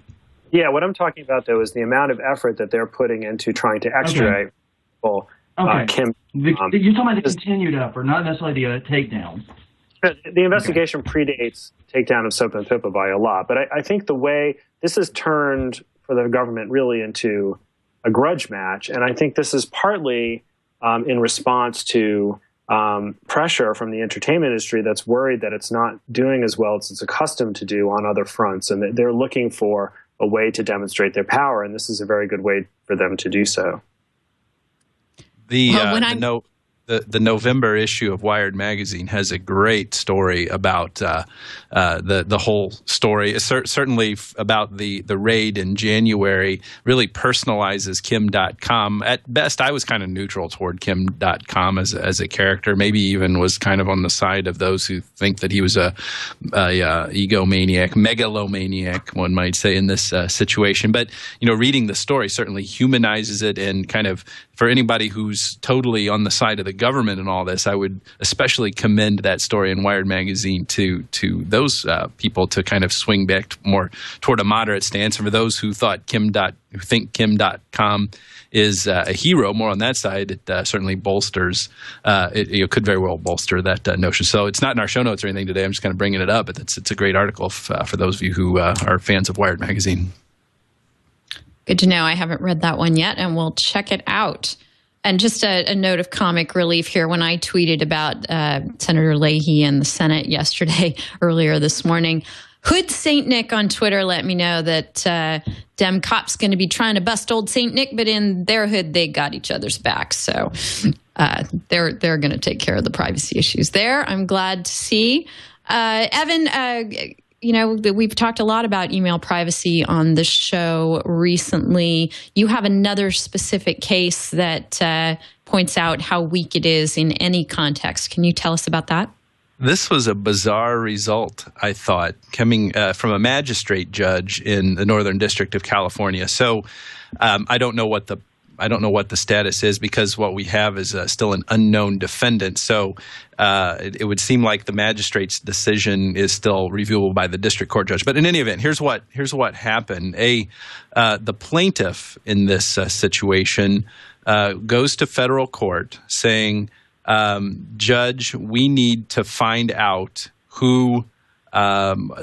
Yeah, what I'm talking about, though, is the amount of effort that they're putting into trying to extradite people. Kim. You're talking about the continued effort, not necessarily the takedown. The investigation predates takedown of SOPA and PIPA by a lot, but I think the way this has turned for the government really into a grudge match, and I think this is partly in response to pressure from the entertainment industry that's worried that it's not doing as well as it's accustomed to do on other fronts, and they're looking for a way to demonstrate their power, and this is a very good way for them to do so. The November issue of Wired magazine has a great story about the whole story. Certainly about the raid in January. Really personalizes Kim.com. At best, I was kind of neutral toward Kim.com as a character. Maybe even was kind of on the side of those who think that he was a egomaniac, megalomaniac, one might say, in this situation. But reading the story certainly humanizes it, and kind of for anybody who's totally on the side of the government and all this, I would especially commend that story in Wired magazine to those people to kind of swing back more toward a moderate stance. And for those who think Kim.com is a hero, more on that side, it certainly bolsters. It could very well bolster that notion. So it's not in our show notes or anything today. I'm just kind of bringing it up, but it's a great article for those of you who are fans of Wired magazine. Good to know. I haven't read that one yet, and we'll check it out. And just a note of comic relief here. When I tweeted about Senator Leahy in the Senate yesterday, earlier this morning, Hood St. Nick on Twitter let me know that Dem Cop's going to be trying to bust old St. Nick, but in their hood, they got each other's back. So they're going to take care of the privacy issues there. I'm glad to see. Evan, we've talked a lot about email privacy on the show recently. You have another specific case that points out how weak it is in any context. Can you tell us about that? This was a bizarre result, I thought, coming from a magistrate judge in the Northern District of California. So I don't know what the status is, because what we have is still an unknown defendant. So it would seem like the magistrate's decision is still reviewable by the district court judge. But in any event, here's what happened. The plaintiff in this situation goes to federal court saying, Judge, we need to find out who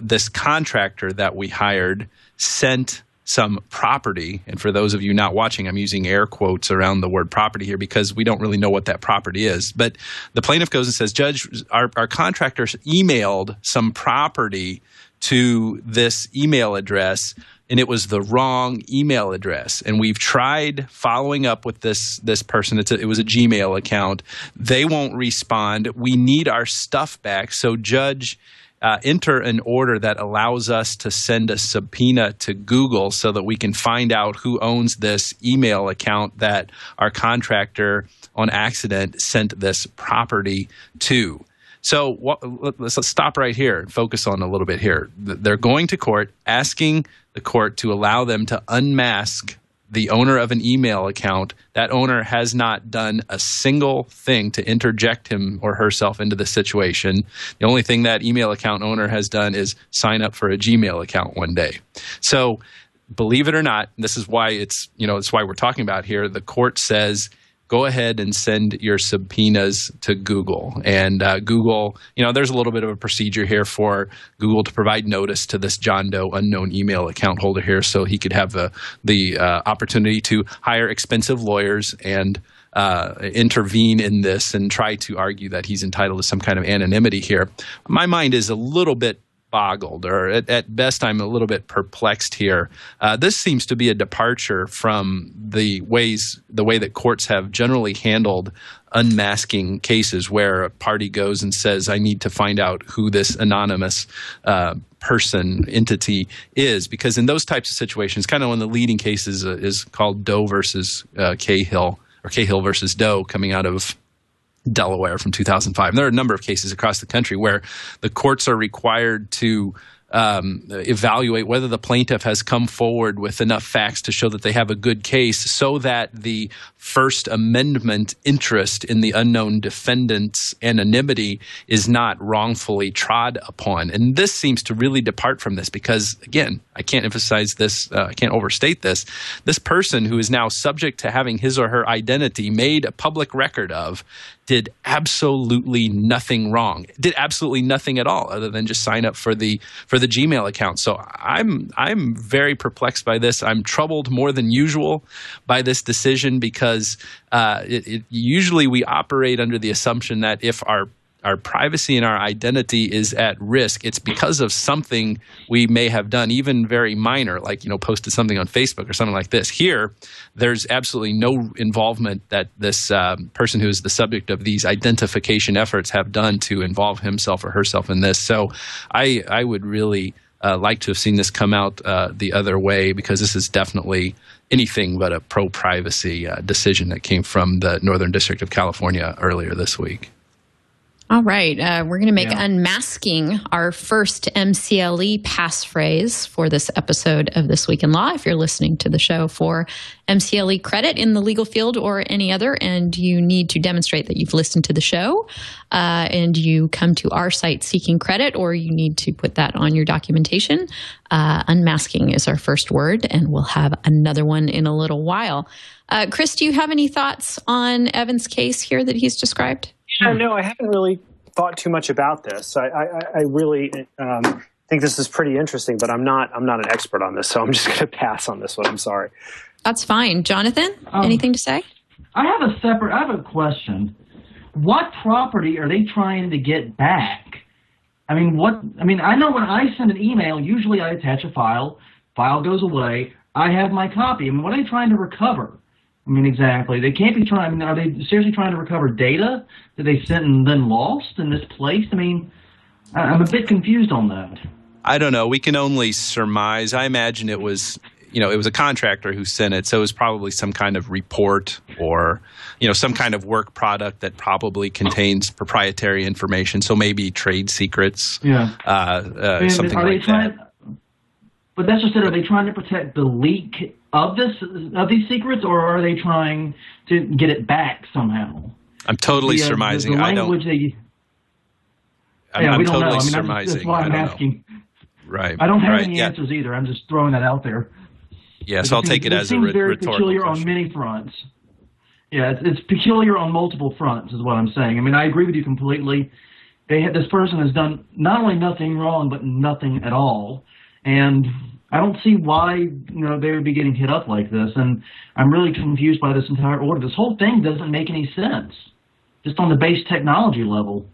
this contractor that we hired sent some property. And for those of you not watching, I'm using air quotes around the word property here because we don't really know what that property is. But the plaintiff goes and says, Judge, our contractors emailed some property to this email address, and it was the wrong email address. And we've tried following up with this person. It was a Gmail account. They won't respond. We need our stuff back. So, Judge, enter an order that allows us to send a subpoena to Google so that we can find out who owns this email account that our contractor on accident sent this property to. So let's stop right here and focus on a little bit here. They're going to court, asking the court to allow them to unmask the owner of an email account. That owner has not done a single thing to interject him or herself into the situation. The only thing that email account owner has done is sign up for a Gmail account one day. So believe it or not, this is why it's why we're talking about here. The court says, go ahead and send your subpoenas to Google. And Google, there's a little bit of a procedure here for Google to provide notice to this John Doe unknown email account holder here so he could have the opportunity to hire expensive lawyers and intervene in this and try to argue that he's entitled to some kind of anonymity here. My mind is a little bit boggled, or at best I'm a little bit perplexed here. This seems to be a departure from the way that courts have generally handled unmasking cases, where a party goes and says, I need to find out who this anonymous entity is. Because in those types of situations, kind of one of the leading cases is called Doe versus Cahill, or Cahill versus Doe, coming out of Delaware from 2005. And there are a number of cases across the country where the courts are required to evaluate whether the plaintiff has come forward with enough facts to show that they have a good case, so that the First Amendment interest in the unknown defendant's anonymity is not wrongfully trod upon. And this seems to really depart from this because, again, I can't emphasize this, I can't overstate this. This person who is now subject to having his or her identity made a public record of did absolutely nothing wrong, did absolutely nothing at all other than just sign up for the Gmail account. So I'm very perplexed by this. I'm troubled more than usual by this decision because usually we operate under the assumption that if our privacy and our identity is at risk, it's because of something we may have done, even very minor, like, posted something on Facebook or something like this. Here, there's absolutely no involvement that this person who is the subject of these identification efforts have done to involve himself or herself in this. So I would really like to have seen this come out the other way, because this is definitely anything but a pro-privacy decision that came from the Northern District of California earlier this week. All right. We're going to make unmasking our first MCLE passphrase for this episode of This Week in Law. If you're listening to the show for MCLE credit in the legal field or any other, and you need to demonstrate that you've listened to the show and you come to our site seeking credit, or you need to put that on your documentation, unmasking is our first word, and we'll have another one in a little while. Chris, do you have any thoughts on Evan's case here that he's described? No, I haven't really thought too much about this. I really think this is pretty interesting, but I'm not an expert on this, so I'm just going to pass on this one. I'm sorry. That's fine. Jonathan, anything to say? I have a question. What property are they trying to get back? I know when I send an email, usually I attach a file goes away, I have my copy. What are they trying to recover? Exactly. They can't be trying. Are they seriously trying to recover data that they sent and then lost and misplaced? I'm a bit confused on that. I don't know. We can only surmise. I imagine it was, it was a contractor who sent it, so it was probably some kind of report or, some kind of work product that probably contains proprietary information. So maybe trade secrets, something like that. But that's just it. Are they trying to protect the leak of these secrets, or are they trying to get it back somehow? I'm totally surmising. The language I'm totally surmising. That's why I'm asking. Right. I don't have any answers either. I'm just throwing that out there. Yes, I'll take it as a rhetorical very peculiar question. On many fronts. Yeah, it's peculiar on multiple fronts, is what I'm saying. I agree with you completely. This person has done not only nothing wrong, but nothing at all. And I don't see why they would be getting hit up like this, and I'm really confused by this entire order. This whole thing doesn't make any sense, just on the base technology level.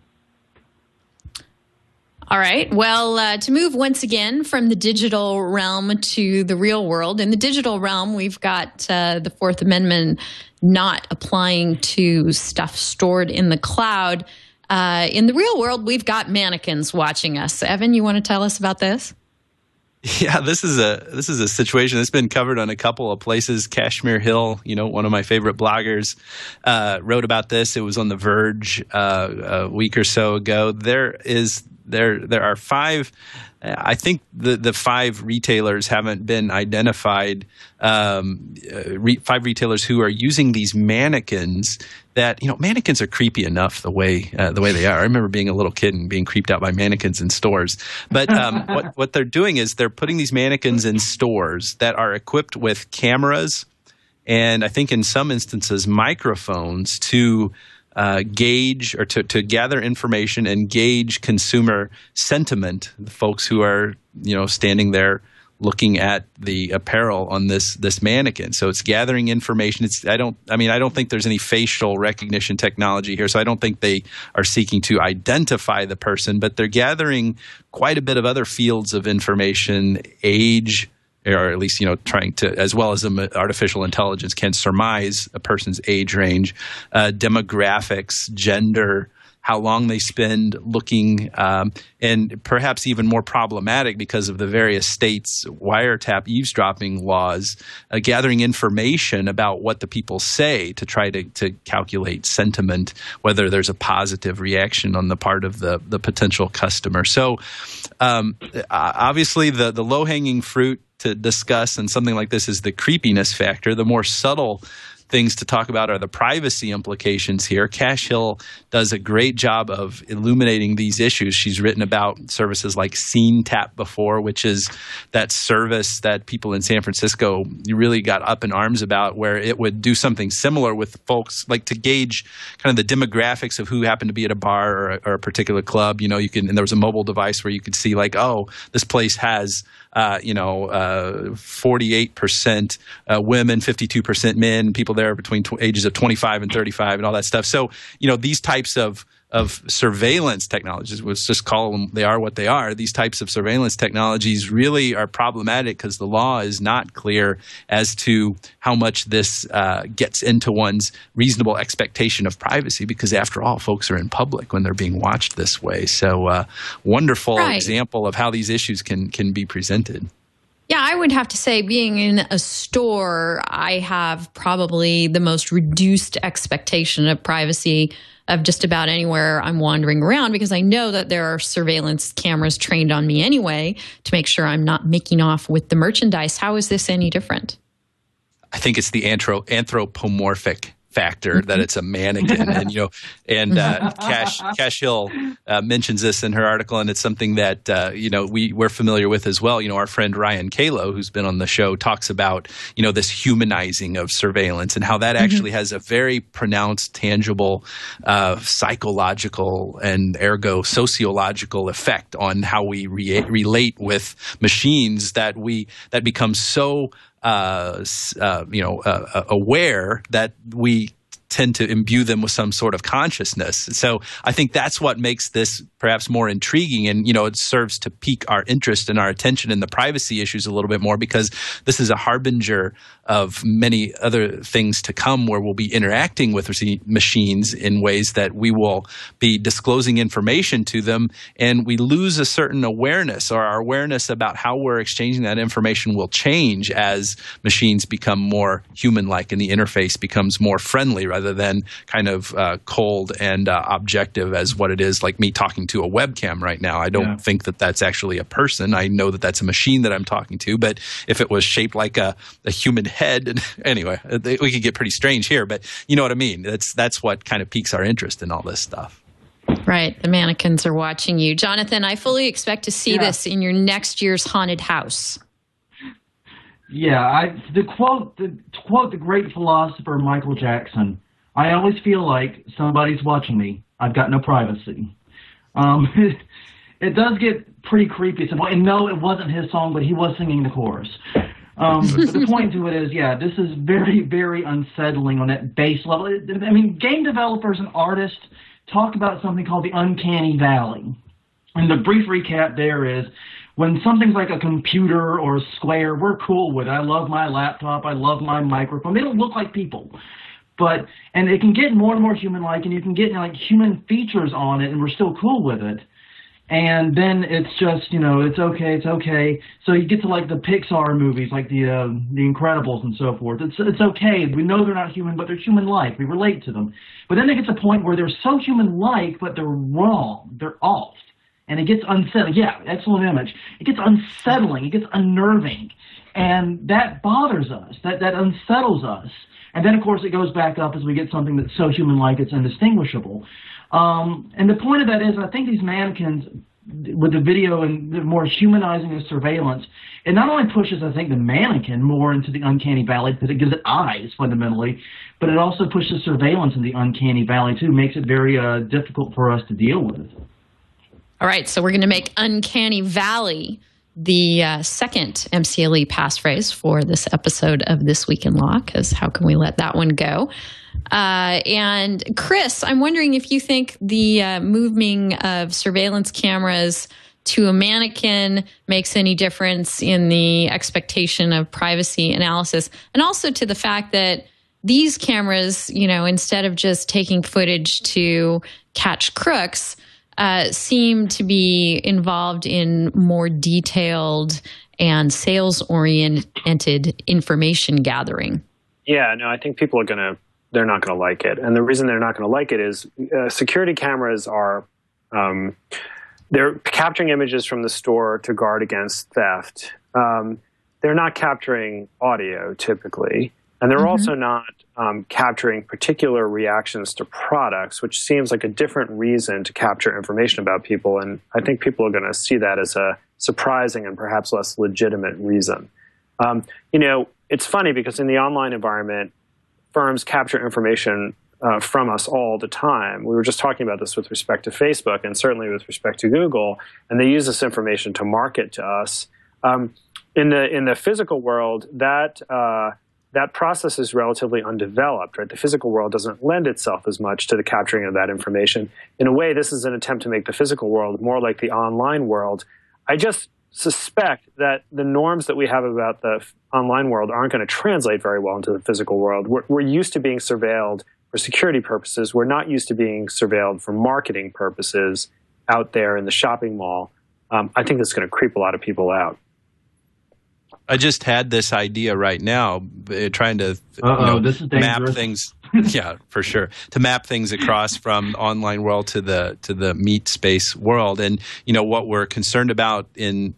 All right. Well, to move once again from the digital realm to the real world. In the digital realm, we've got the Fourth Amendment not applying to stuff stored in the cloud. In the real world, we've got mannequins watching us. Evan, you want to tell us about this? Yeah, this is a situation that's been covered on a couple of places. Kashmir Hill, one of my favorite bloggers, wrote about this. It was on The Verge a week or so ago. There are five. I think the five retailers haven't been identified. 5 retailers who are using these mannequins. That mannequins are creepy enough the way they are. I remember being a little kid and being creeped out by mannequins in stores. But what they're doing is they're putting these mannequins in stores that are equipped with cameras and I think in some instances microphones to gauge or to gather information and gauge consumer sentiment. The folks who are standing there looking at the apparel on this mannequin. So it's gathering information. I don't think there's any facial recognition technology here. So I don't think they are seeking to identify the person, but they're gathering quite a bit of other fields of information, age, or at least, trying to, as well as artificial intelligence can surmise a person's age range, demographics, gender, how long they spend looking, and perhaps even more problematic because of the various states' wiretap eavesdropping laws, gathering information about what the people say to try to calculate sentiment, whether there's a positive reaction on the part of the potential customer. So obviously the low-hanging fruit to discuss and something like this is the creepiness factor. The more subtle things to talk about are the privacy implications here. Cachefly does a great job of illuminating these issues. She's written about services like SceneTap before, which is that service that people in San Francisco really got up in arms about, where it would do something similar with folks, like to gauge kind of the demographics of who happened to be at a bar or a particular club. You can, and there was a mobile device where you could see like, oh, this place has 48% women, 52% men, people there between ages of 25 and 35 and all that stuff. So, these types of surveillance technologies, let's just call them, they are what they are. These types of surveillance technologies really are problematic because the law is not clear as to how much this gets into one's reasonable expectation of privacy, because after all, folks are in public when they're being watched this way. So wonderful example of how these issues can be presented. Yeah, I would have to say, being in a store, I have probably the most reduced expectation of privacy of just about anywhere I'm wandering around, because I know that there are surveillance cameras trained on me anyway to make sure I'm not making off with the merchandise. How is this any different? I think it's the anthropomorphic factor that it's a mannequin, and Cachefly mentions this in her article, and it's something that we're familiar with as well. Our friend Ryan Kalo, who's been on the show, talks about this humanizing of surveillance and how that actually has a very pronounced, tangible psychological and ergo sociological effect on how we relate with machines that become so aware that we tend to imbue them with some sort of consciousness. So I think that's what makes this perhaps more intriguing, and it serves to pique our interest and our attention in the privacy issues a little bit more, because this is a harbinger of many other things to come, where we'll be interacting with machines in ways that we will be disclosing information to them, and we lose a certain awareness, or our awareness about how we're exchanging that information will change as machines become more human-like and the interface becomes more friendly rather than kind of cold and objective as what it is, like me talking to a webcam right now. I don't think that that's actually a person. I know that that's a machine that I'm talking to, but if it was shaped like a human head, and anyway, we could get pretty strange here, but you know what I mean? That's what kind of piques our interest in all this stuff. Right. The mannequins are watching you. Jonathan, I fully expect to see this in your next year's haunted house. Yeah, to quote the great philosopher Michael Jackson, I always feel like somebody's watching me. I've got no privacy. It does get pretty creepy. And no, it wasn't his song, but he was singing the chorus. But the point to it is, this is very, very unsettling on that base level. I mean, game developers and artists talk about something called the uncanny valley. And the brief recap there is, when something's like a computer or a square, we're cool with it. I love my laptop. I love my microphone. They don't look like people. And it can get more and more human-like, and you can get like human features on it, and we're still cool with it. And then it's just, it's okay. So you get to like the Pixar movies, like the Incredibles and so forth. It's okay. We know they're not human, but they're human-like. We relate to them. But then they get to a point where they're so human-like, but they're wrong. They're off. And it gets unsettling. Yeah, excellent image. It gets unsettling. It gets unnerving. And that bothers us. That unsettles us. And then, of course, it goes back up as we get something that's so human-like it's indistinguishable. And the point of that is, I think these mannequins, with the video and the more humanizing of surveillance, it not only pushes, I think, the mannequin more into the uncanny valley because it gives it eyes, fundamentally, but it also pushes surveillance in the uncanny valley, too, makes it very difficult for us to deal with. All right, so we're going to make Uncanny Valley the second MCLE passphrase for this episode of This Week in Law, because how can we let that one go? And Chris, I'm wondering if you think the moving of surveillance cameras to a mannequin makes any difference in the expectation of privacy analysis, and also to the fact that these cameras, instead of just taking footage to catch crooks, seem to be involved in more detailed and sales-oriented information gathering. Yeah, no, I think people they're not going to like it. And the reason they're not going to like it is security cameras are, they're capturing images from the store to guard against theft. They're not capturing audio typically. And they're also not capturing particular reactions to products, which seems like a different reason to capture information about people. And I think people are going to see that as a surprising and perhaps less legitimate reason. It's funny because in the online environment, firms capture information from us all the time. We were just talking about this with respect to Facebook and certainly with respect to Google, and they use this information to market to us. In the physical world, that process is relatively undeveloped, right? The physical world doesn't lend itself as much to the capturing of that information. In a way, this is an attempt to make the physical world more like the online world. I just suspect that the norms that we have about the online world aren't going to translate very well into the physical world. We're used to being surveilled for security purposes. We're not used to being surveilled for marketing purposes out there in the shopping mall. I think that's going to creep a lot of people out. I just had this idea right now, trying to this is map things. Yeah, for sure. To map things across from online world to the meat space world, and what we're concerned about in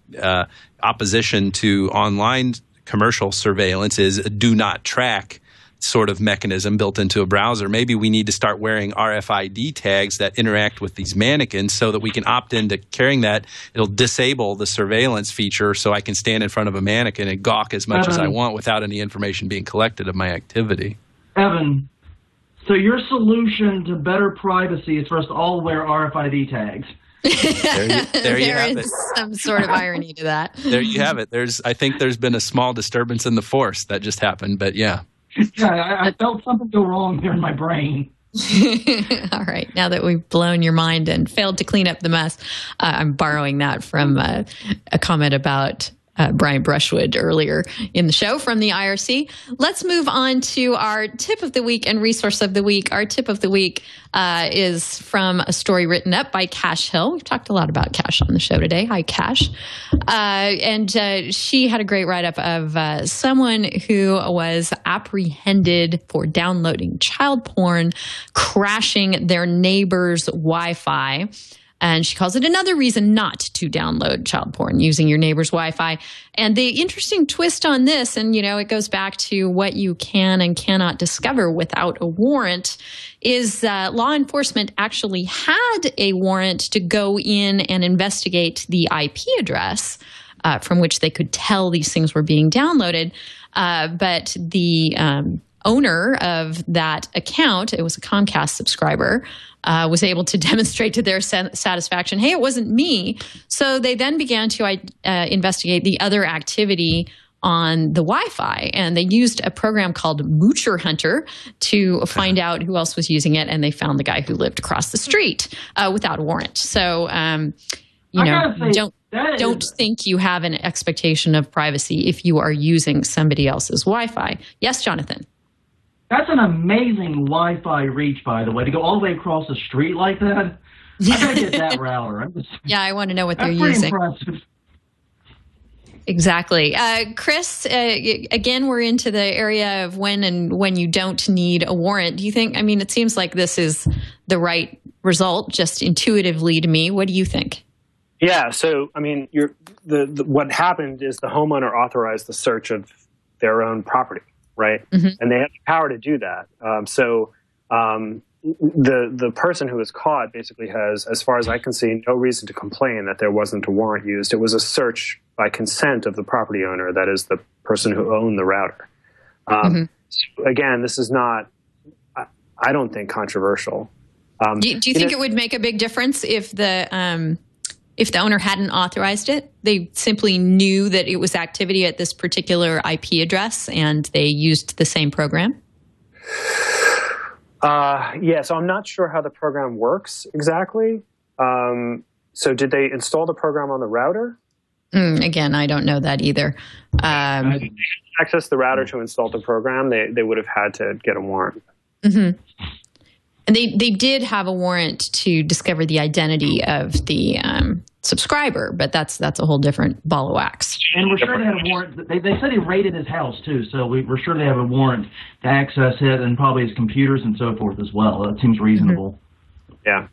opposition to online commercial surveillance is a do not track sort of mechanism built into a browser. Maybe we need to start wearing RFID tags that interact with these mannequins so that we can opt into carrying that. It'll disable the surveillance feature so I can stand in front of a mannequin and gawk as much as I want without any information being collected of my activity. Evan, so your solution to better privacy is for us to all wear RFID tags. There you have it. Some sort of irony to that. There you have it. I think there's been a small disturbance in the force that just happened, but yeah. Yeah, I felt something go wrong there in my brain. All right. Now that we've blown your mind and failed to clean up the mess, I'm borrowing that from a comment about Brian Brushwood earlier in the show from the IRC. Let's move on to our tip of the week and resource of the week. Our tip of the week is from a story written up by Cash Hill. We've talked a lot about Cash on the show today. Hi, Cash. And she had a great write-up of someone who was apprehended for downloading child porn, crashing their neighbor's Wi-Fi. And she calls it another reason not to download child porn, using your neighbor's Wi-Fi. And the interesting twist on this, and it goes back to what you can and cannot discover without a warrant, is that law enforcement actually had a warrant to go in and investigate the IP address from which they could tell these things were being downloaded. But the owner of that account, it was a Comcast subscriber, was able to demonstrate to their satisfaction, hey, it wasn't me. So they then began to investigate the other activity on the Wi-Fi, and they used a program called Moocher Hunter to find out who else was using it, and they found the guy who lived across the street without a warrant. So, don't think you have an expectation of privacy if you are using somebody else's Wi-Fi. Yes, Jonathan? That's an amazing Wi-Fi reach, by the way, to go all the way across the street like that. I gotta get that router. Yeah, I want to know what they're using. Impressive. Exactly. Chris, again, we're into the area of when you don't need a warrant. Do you think, it seems like this is the right result, just intuitively to me. What do you think? Yeah, so, what happened is the homeowner authorized the search of their own property. Right, and they have the power to do that. The person who was caught basically has, as far as I can see, no reason to complain that there wasn't a warrant used. It was a search by consent of the property owner, that is the person who owned the router. So again, this is not, I don't think, controversial. Do you think it would make a big difference if the owner hadn't authorized it? They simply knew that it was activity at this particular IP address and they used the same program? So I'm not sure how the program works exactly. So did they install the program on the router? Again, I don't know that either. Access the router to install the program, they would have had to get a warrant. And they did have a warrant to discover the identity of the subscriber, but that's a whole different ball of wax. And we're sure they had a warrant. They said they raided his house, too, so we're sure they have a warrant to access it and probably his computers and so forth as well. That seems reasonable. Yeah.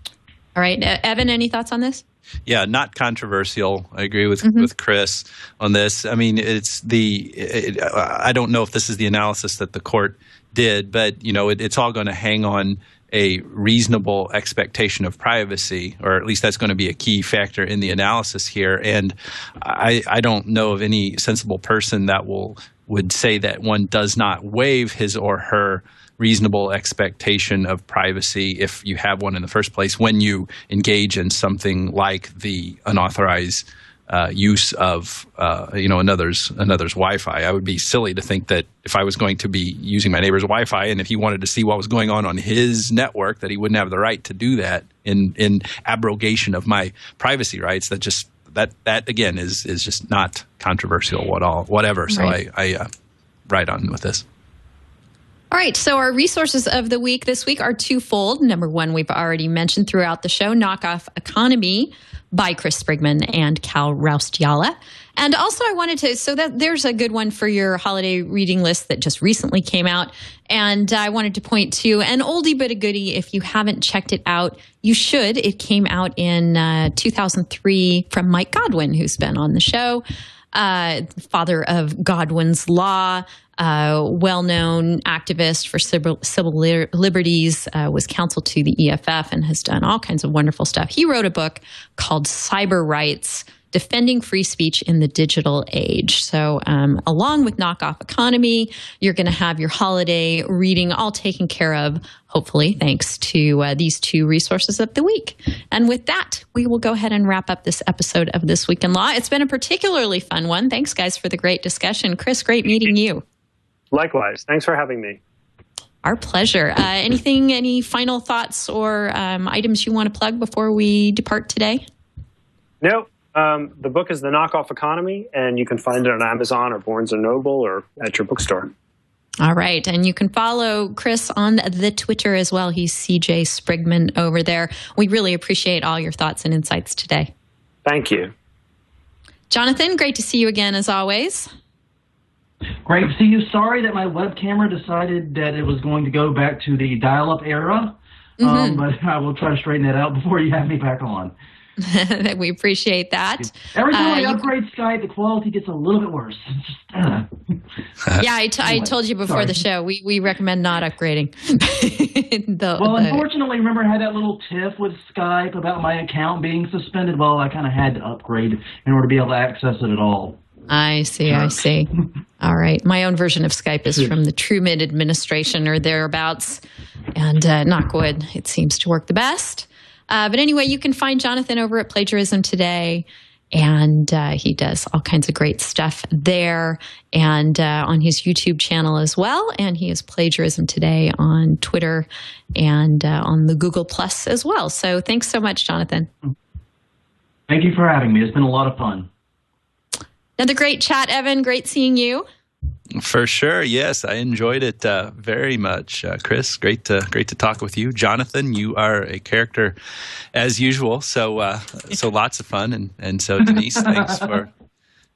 All right. Evan, any thoughts on this? Yeah, not controversial. I agree with Chris on this. I mean, I don't know if this is the analysis that the court did, but it's all going to hang on a reasonable expectation of privacy, or at least that's going to be a key factor in the analysis here. And I don't know of any sensible person that would say that one does not waive his or her reasonable expectation of privacy if you have one in the first place when you engage in something like the unauthorized use of another's Wi-Fi. I would be silly to think that if I was going to be using my neighbor's Wi-Fi and if he wanted to see what was going on his network, that he wouldn't have the right to do that in abrogation of my privacy rights. That again is just not controversial at all. Whatever. So right. I right on with this. All right, so our resources of the week this week are twofold. Number one, we've already mentioned throughout the show, Knockoff Economy by Chris Sprigman and Cal Raustiala. And also I wanted to, there's a good one for your holiday reading list that just recently came out. And I wanted to point to an oldie but a goodie. If you haven't checked it out, you should. It came out in 2003 from Mike Godwin, who's been on the show, father of Godwin's Law. Well-known activist for civil liberties, was counsel to the EFF and has done all kinds of wonderful stuff. He wrote a book called Cyber Rights, Defending Free Speech in the Digital Age. So along with Knockoff Economy, you're going to have your holiday reading all taken care of, hopefully, thanks to these two resources of the week. And with that, we will go ahead and wrap up this episode of This Week in Law. It's been a particularly fun one. Thanks, guys, for the great discussion. Chris, great meeting you. Likewise. Thanks for having me. Our pleasure. Any final thoughts or items you want to plug before we depart today? No. The book is The Knockoff Economy, and you can find it on Amazon or Barnes & Noble or at your bookstore. All right. And you can follow Chris on the Twitter as well. He's CJ Sprigman over there. We really appreciate all your thoughts and insights today. Thank you. Jonathan, great to see you again as always. Great to see you. Sorry that my web camera decided that it was going to go back to the dial-up era, but I will try to straighten that out before you have me back on. We appreciate that. Every time I upgrade Skype, the quality gets a little bit worse. Yeah, I told you before the show, we recommend not upgrading. Unfortunately, remember I had that little tiff with Skype about my account being suspended? Well, I kind of had to upgrade in order to be able to access it at all. I see. All right. My own version of Skype is from the Truman administration or thereabouts. And knock wood, it seems to work the best. But anyway, you can find Jonathan over at Plagiarism Today. And he does all kinds of great stuff there and on his YouTube channel as well. And he is Plagiarism Today on Twitter and on the Google Plus as well. So thanks so much, Jonathan. Thank you for having me. It's been a lot of fun. Another great chat, Evan. Great seeing you. For sure. Yes, I enjoyed it very much, Chris. Great to talk with you. Jonathan, you are a character as usual. So lots of fun. And so Denise,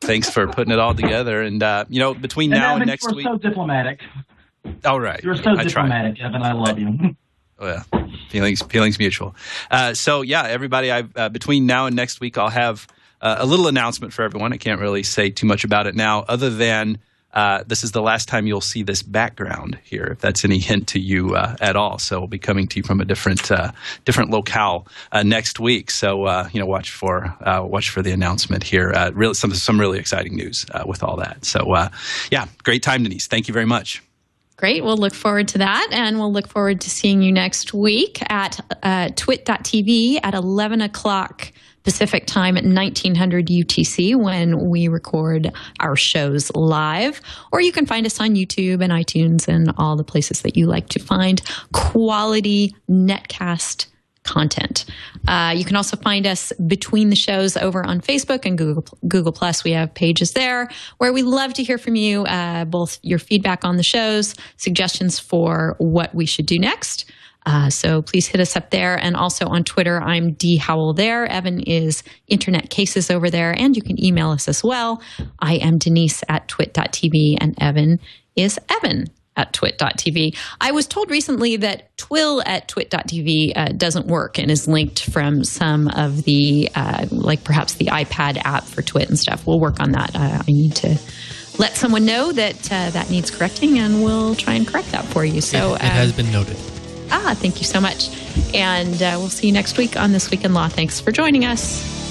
thanks for putting it all now and next week. You're so diplomatic. All right. You're so diplomatic, Evan. I love you. Oh, yeah. Feelings mutual. Everybody, between now and next week, I'll have a little announcement for everyone. I can't really say too much about it now, other than this is the last time you'll see this background here, if that's any hint to you at all. So we'll be coming to you from a different locale next week. So watch for the announcement here. Some really exciting news with all that. So great time, Denise. Thank you very much. Great. We'll look forward to that. And we'll look forward to seeing you next week at twit.tv at 11 o'clock Pacific time at 1900 UTC when we record our shows live. Or you can find us on YouTube and iTunes and all the places that you like to find quality netcast content. You can also find us between the shows over on Facebook and Google Plus. We have pages there where we love to hear from you, both your feedback on the shows, suggestions for what we should do next. So please hit us up there. And also on Twitter, I'm D. Howell there. Evan is Internet Cases over there. And you can email us as well. I am Denise at twit.tv and Evan is Evan at twit.tv. I was told recently that TWiL at twit.tv doesn't work and is linked from some of the, like perhaps the iPad app for Twit and stuff. We'll work on that. I need to let someone know that that needs correcting, and we'll try and correct that for you. So it has been noted. Thank you so much. And we'll see you next week on This Week in Law. Thanks for joining us.